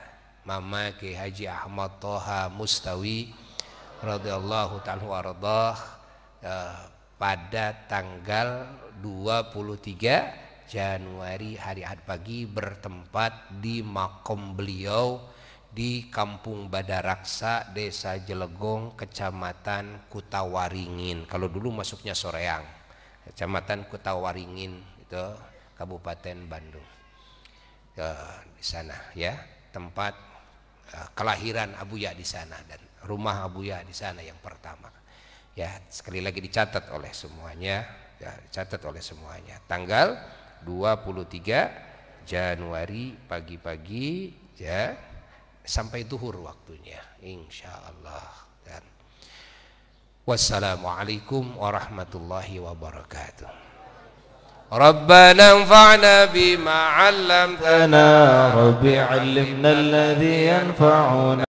Mama Ki Haji Ahmad Toha Mustawi radhiyallahu ta'ala warḍah, pada tanggal 23 Januari hari Ahad pagi bertempat di makom beliau di Kampung Badaraksa, Desa Jelegong, Kecamatan Kutawaringin. Kalau dulu masuknya Soreang, Kecamatan Kutawaringin itu Kabupaten Bandung. Di sana ya. tempat kelahiran Abuya di sana dan rumah Abuya di sana yang pertama. Ya, sekali lagi dicatat oleh semuanya, ya, dicatat oleh semuanya. Tanggal 23 Januari pagi-pagi, ya, sampai zuhur waktunya, insyaallah. Dan wassalamualaikum warahmatullahi wabarakatuh. ربنا انفعنا بما علمتنا رب علمنا الذي ينفعنا